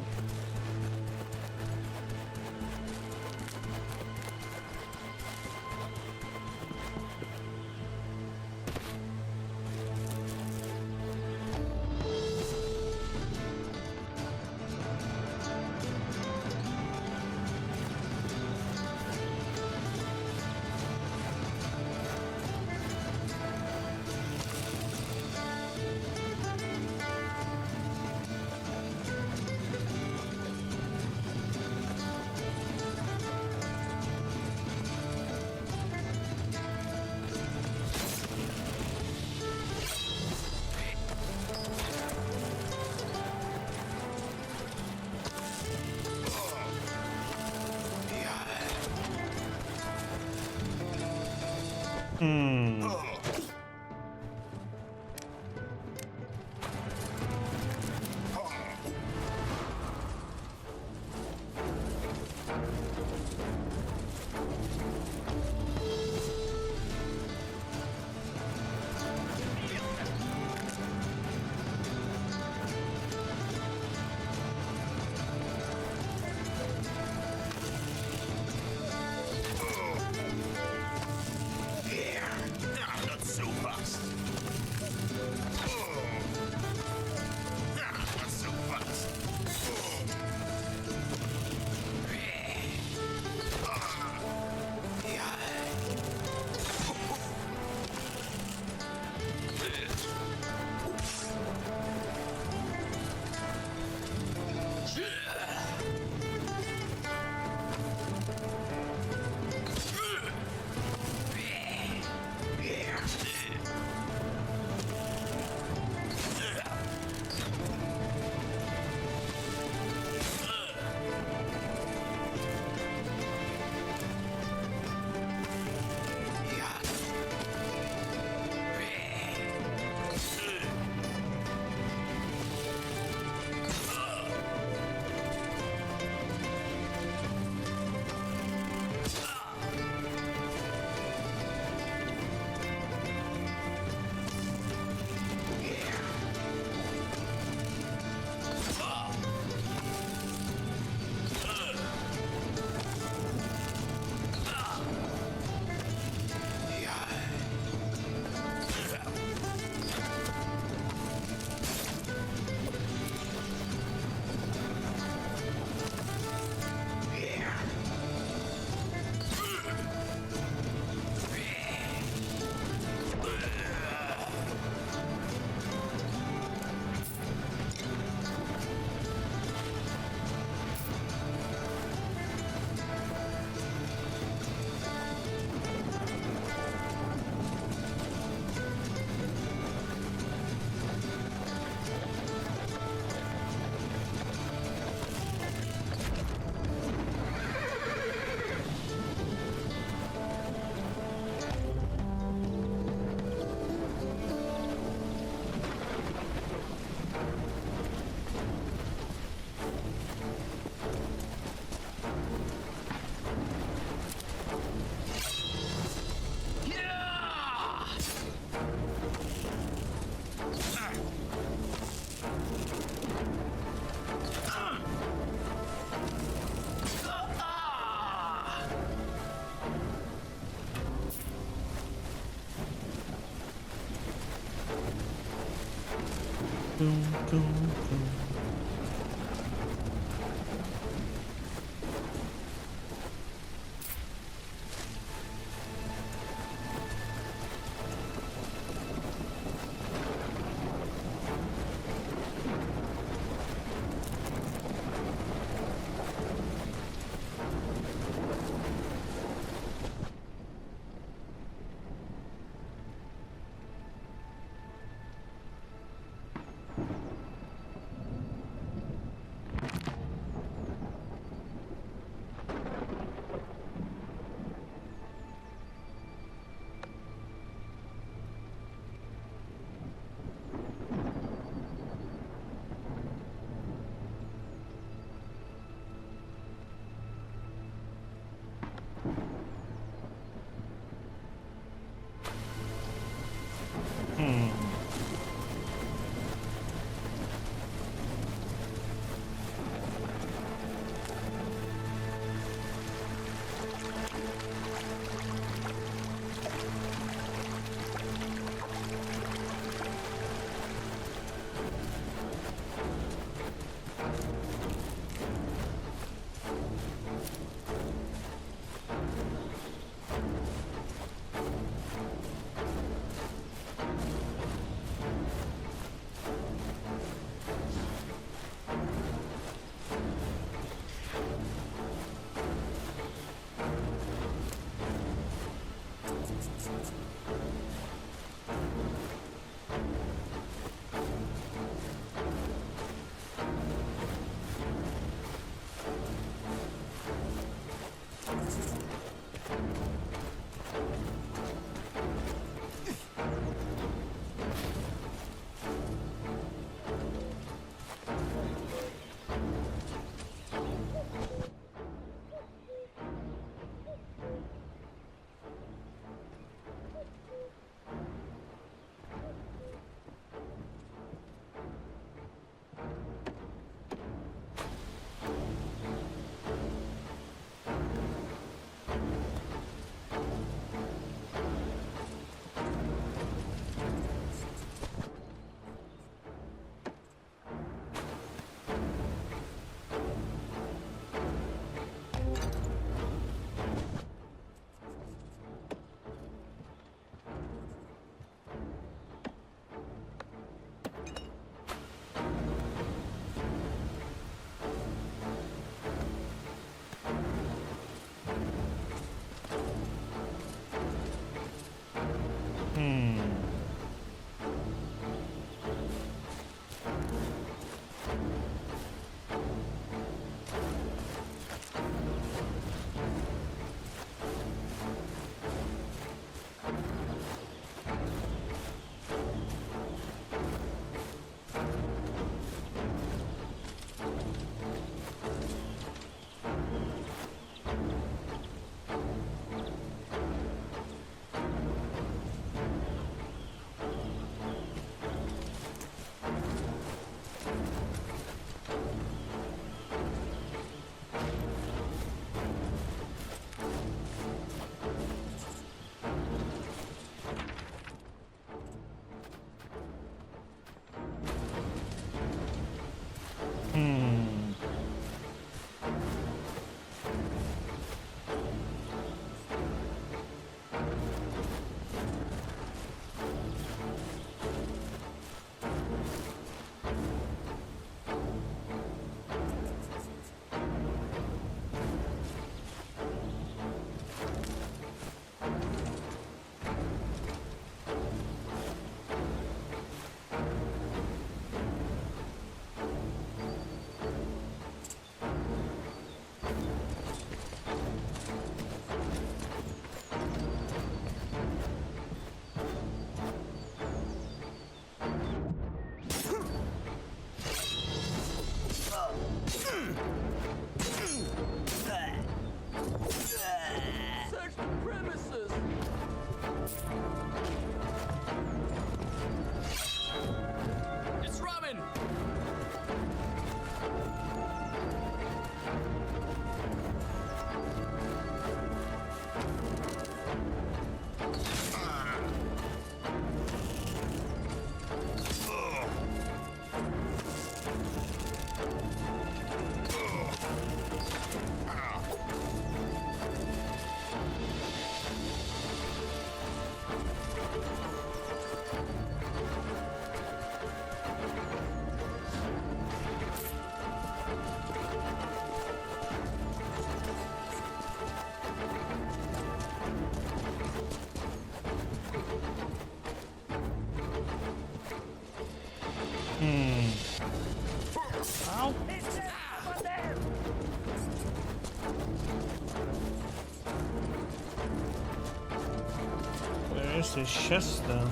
Where's the chest then?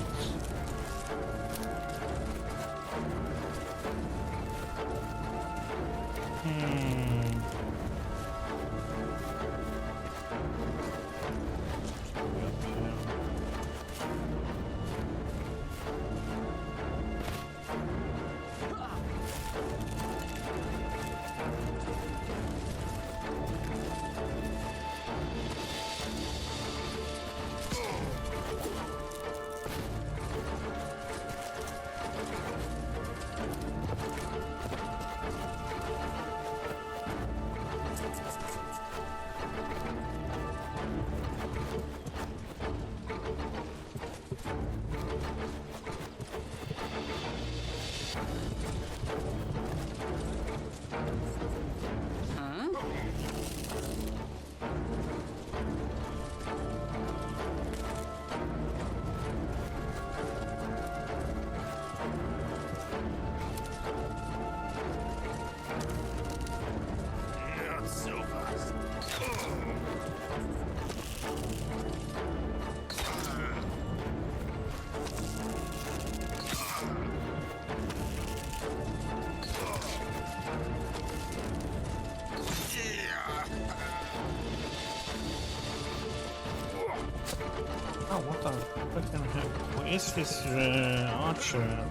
Oh, what the fucking heck? What is this archer?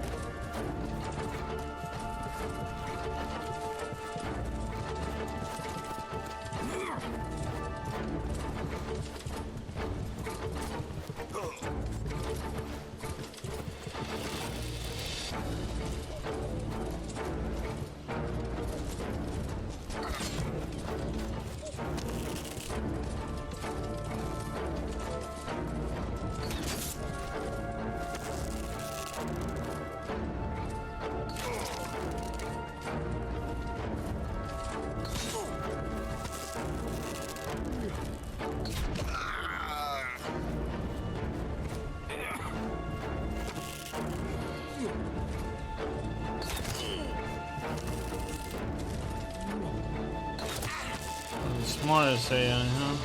Smart as say, huh?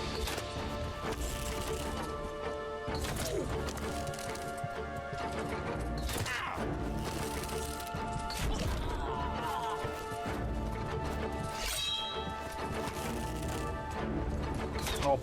Oh.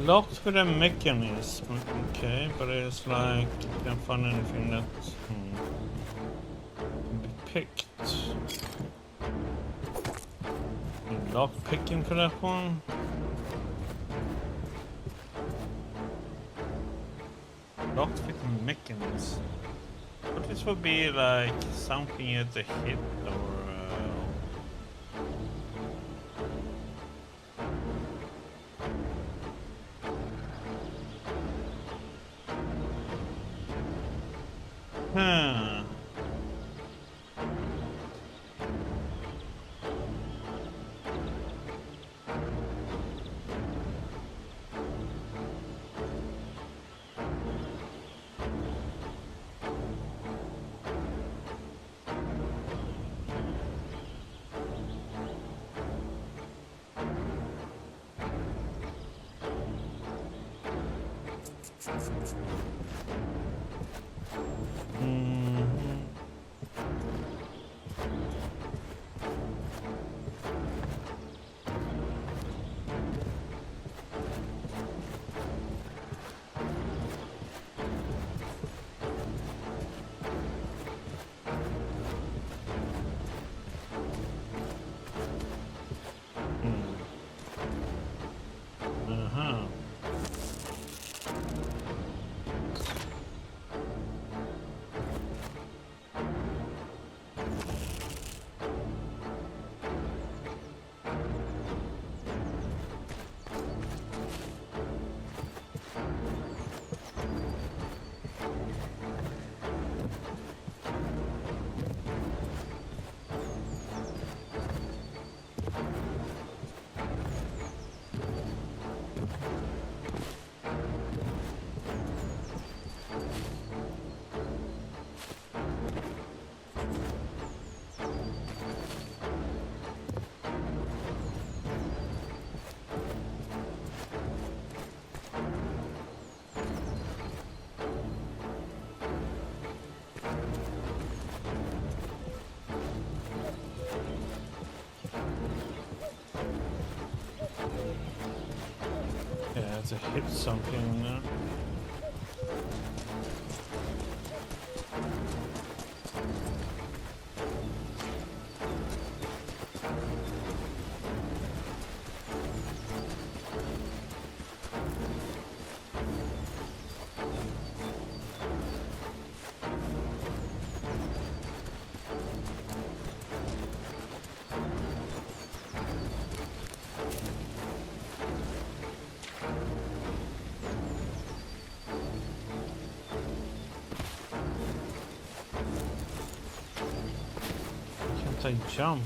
Locked with a mechanism. Okay, but it's like you can't find anything that can be picked. Lock picking for that one. Locked with mechanism. But this would be like something you have to hit or. Huh. To hit something there. I jump?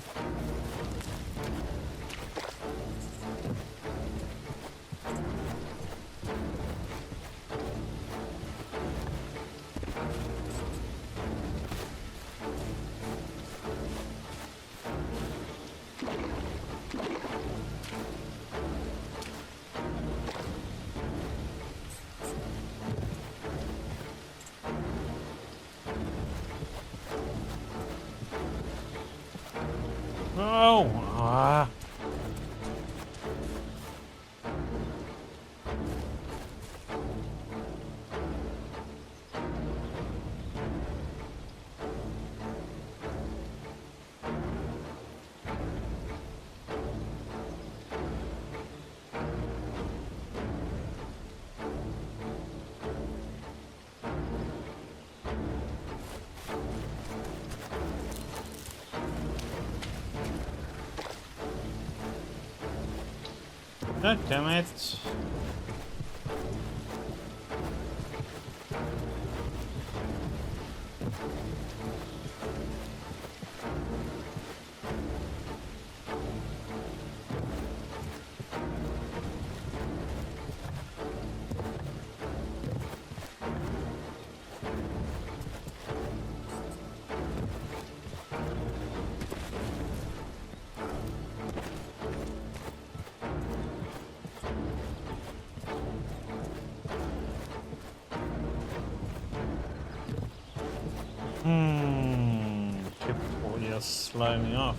Oh! Ah. God damn it. Keep all just sliding off.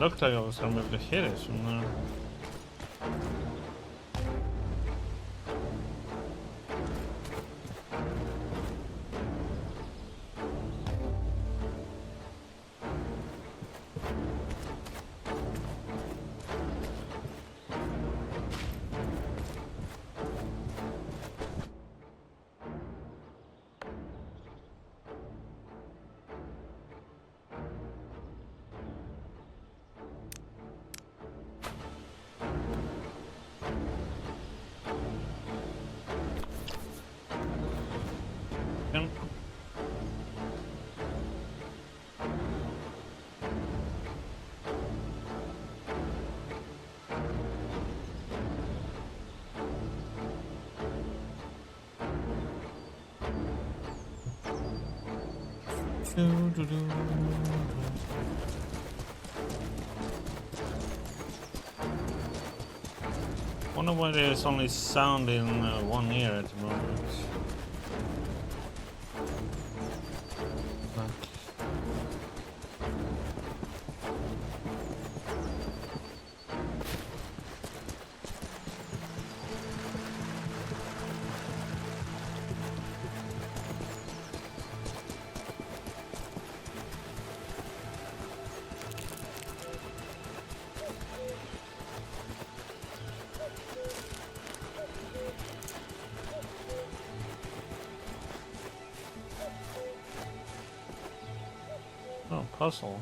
looked like I was gonna be able to hit it from there. Wonder why there's only sound in one ear at the moment. Oh, puzzle.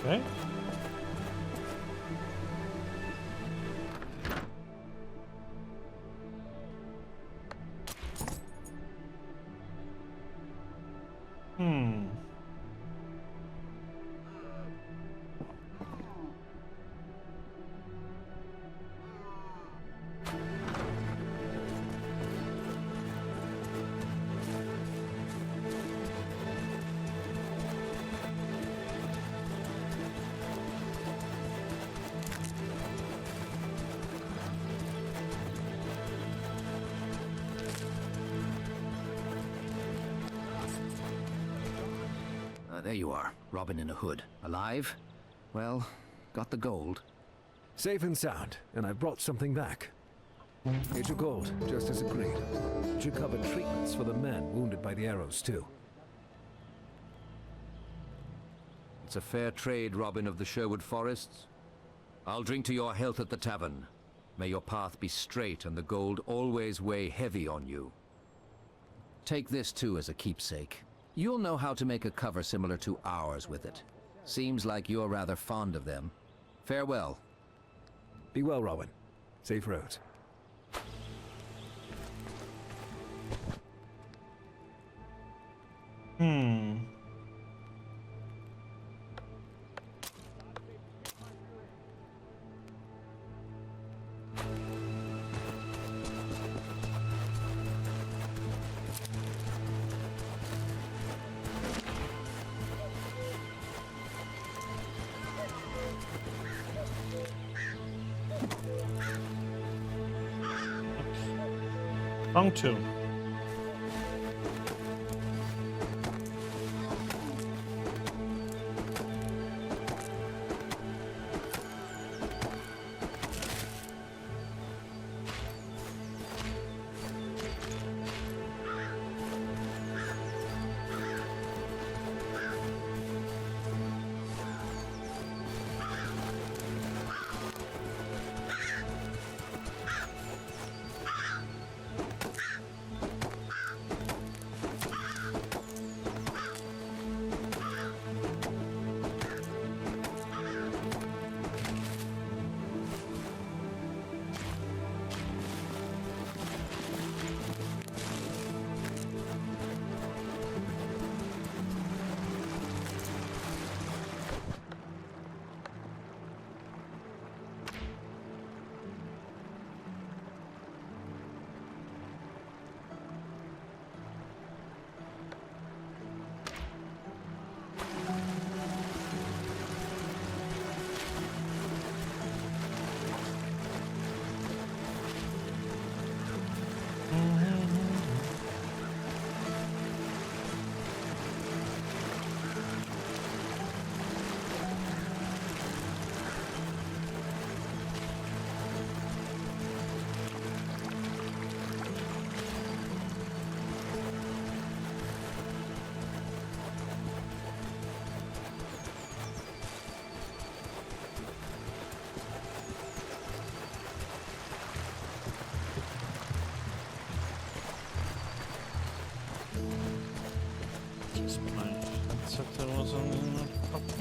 Okay. There you are, Robin in a hood. Alive? Well, got the gold. Safe and sound, and I brought something back. Here's your gold, just as agreed. It should cover treatments for the men wounded by the arrows, too. It's a fair trade, Robin of the Sherwood Forests. I'll drink to your health at the tavern. May your path be straight and the gold always weigh heavy on you. Take this too as a keepsake. You'll know how to make a cover similar to ours with it. Seems like you're rather fond of them. Farewell. Be well, Robin. Safe roads. Wrong two. guess if there was only another copper.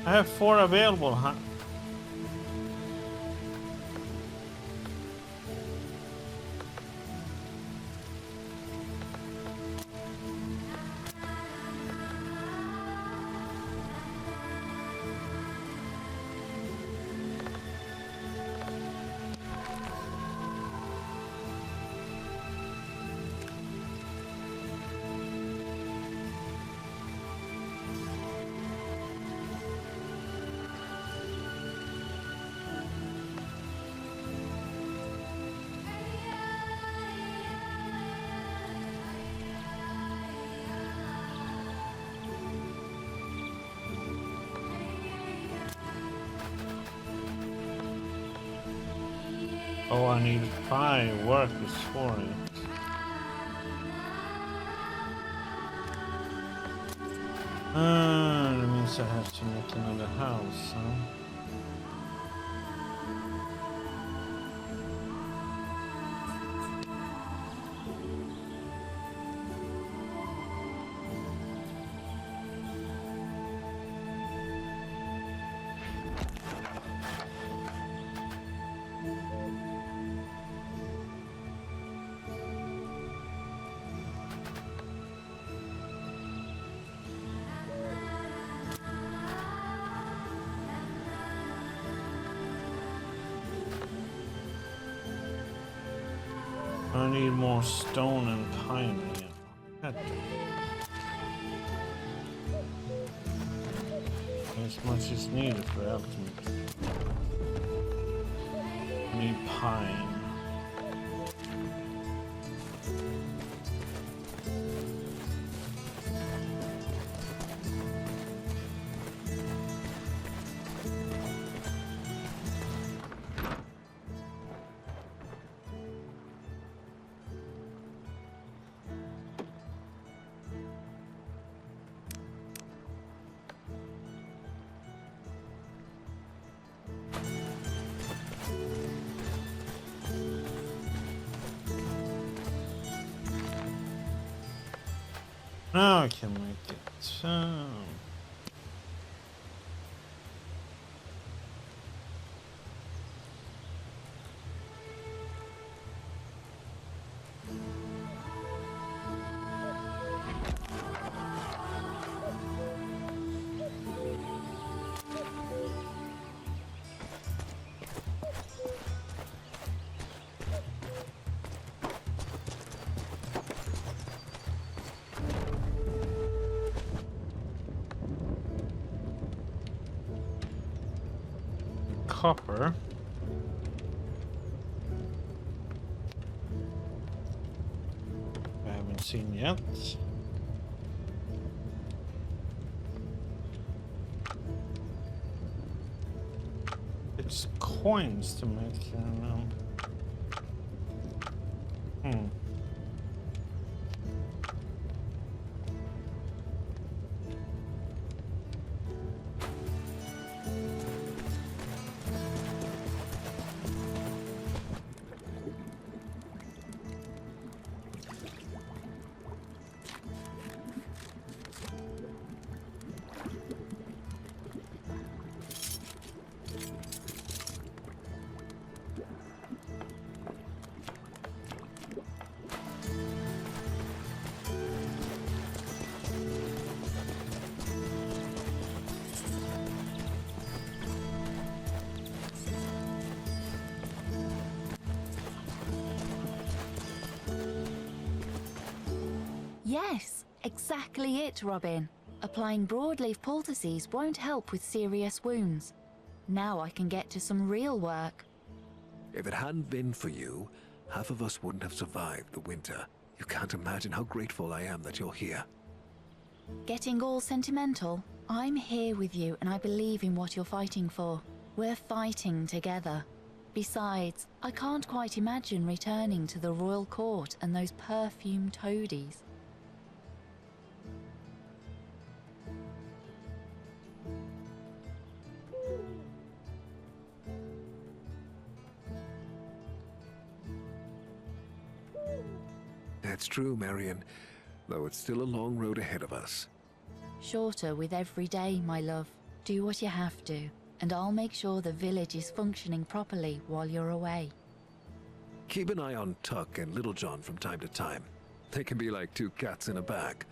I have 4 available, huh? Oh, I need 5 workers for it. That means I have to make another house, huh? I need more stone and pine again. As much as needed for alchemy. I need pine. Now I can make it. Copper. I haven't seen yet. It's coins to make, Yes, exactly it, Robin. Applying broadleaf poultices won't help with serious wounds. Now I can get to some real work. If it hadn't been for you, half of us wouldn't have survived the winter. You can't imagine how grateful I am that you're here. Getting all sentimental? I'm here with you and I believe in what you're fighting for. We're fighting together. Besides, I can't quite imagine returning to the royal court and those perfumed toadies. That's true, Marian, though it's still a long road ahead of us. Shorter with every day, my love. Do what you have to, and I'll make sure the village is functioning properly while you're away. Keep an eye on Tuck and Little John from time to time. They can be like two cats in a bag.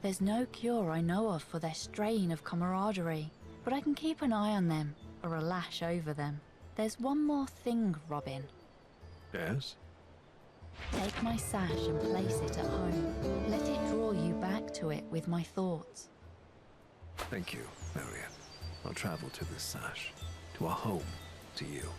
There's no cure I know of for their strain of camaraderie, but I can keep an eye on them, or a lash over them. There's one more thing, Robin. Yes? Take my sash and place it at home. Let it draw you back to it with my thoughts. Thank you, Marian. I'll travel to this sash, to a home, to you.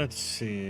Let's see.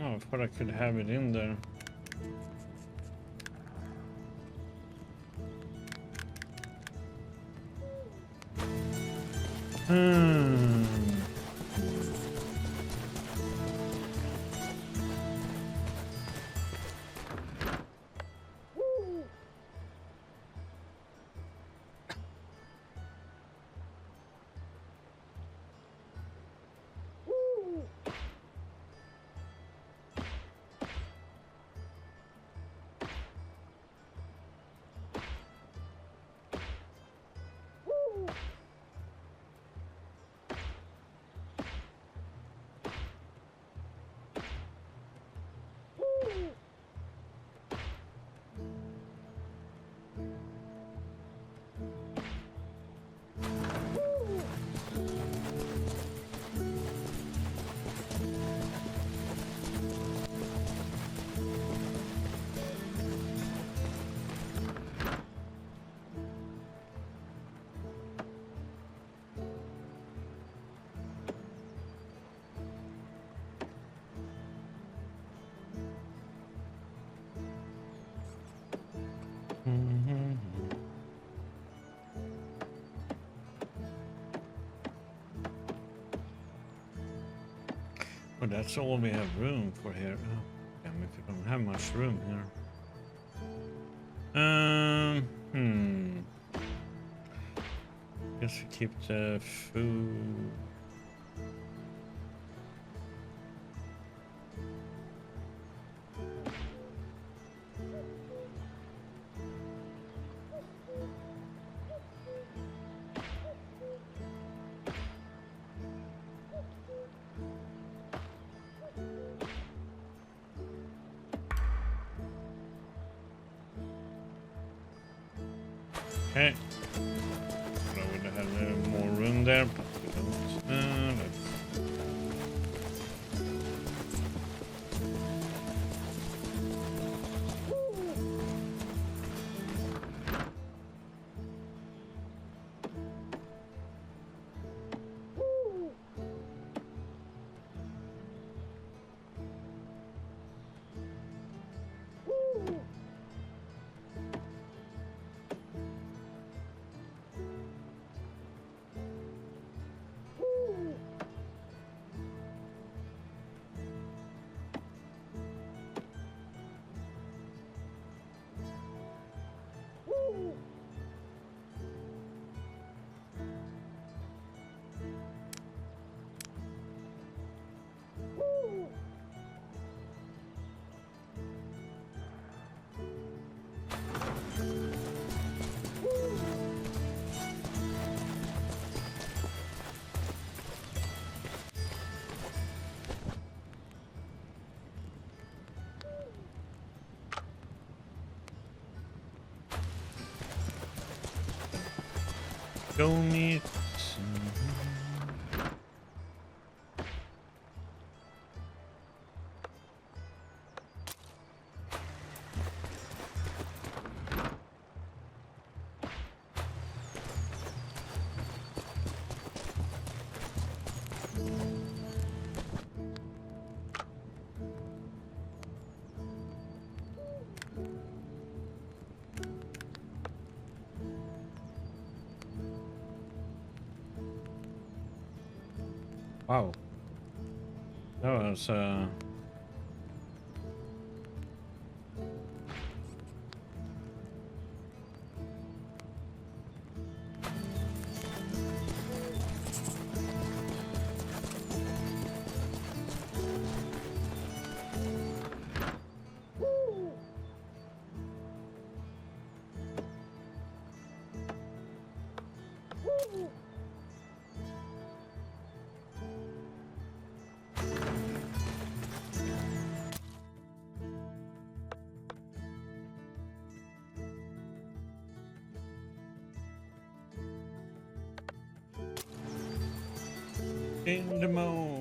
Oh, I thought I could have it in there. Well, that's all we have room for here. Oh, damn, if we don't have much room here. Guess we keep the food. Okay. I would have had a little more room there, but we don't. Go meet. Wow. That was in the mode.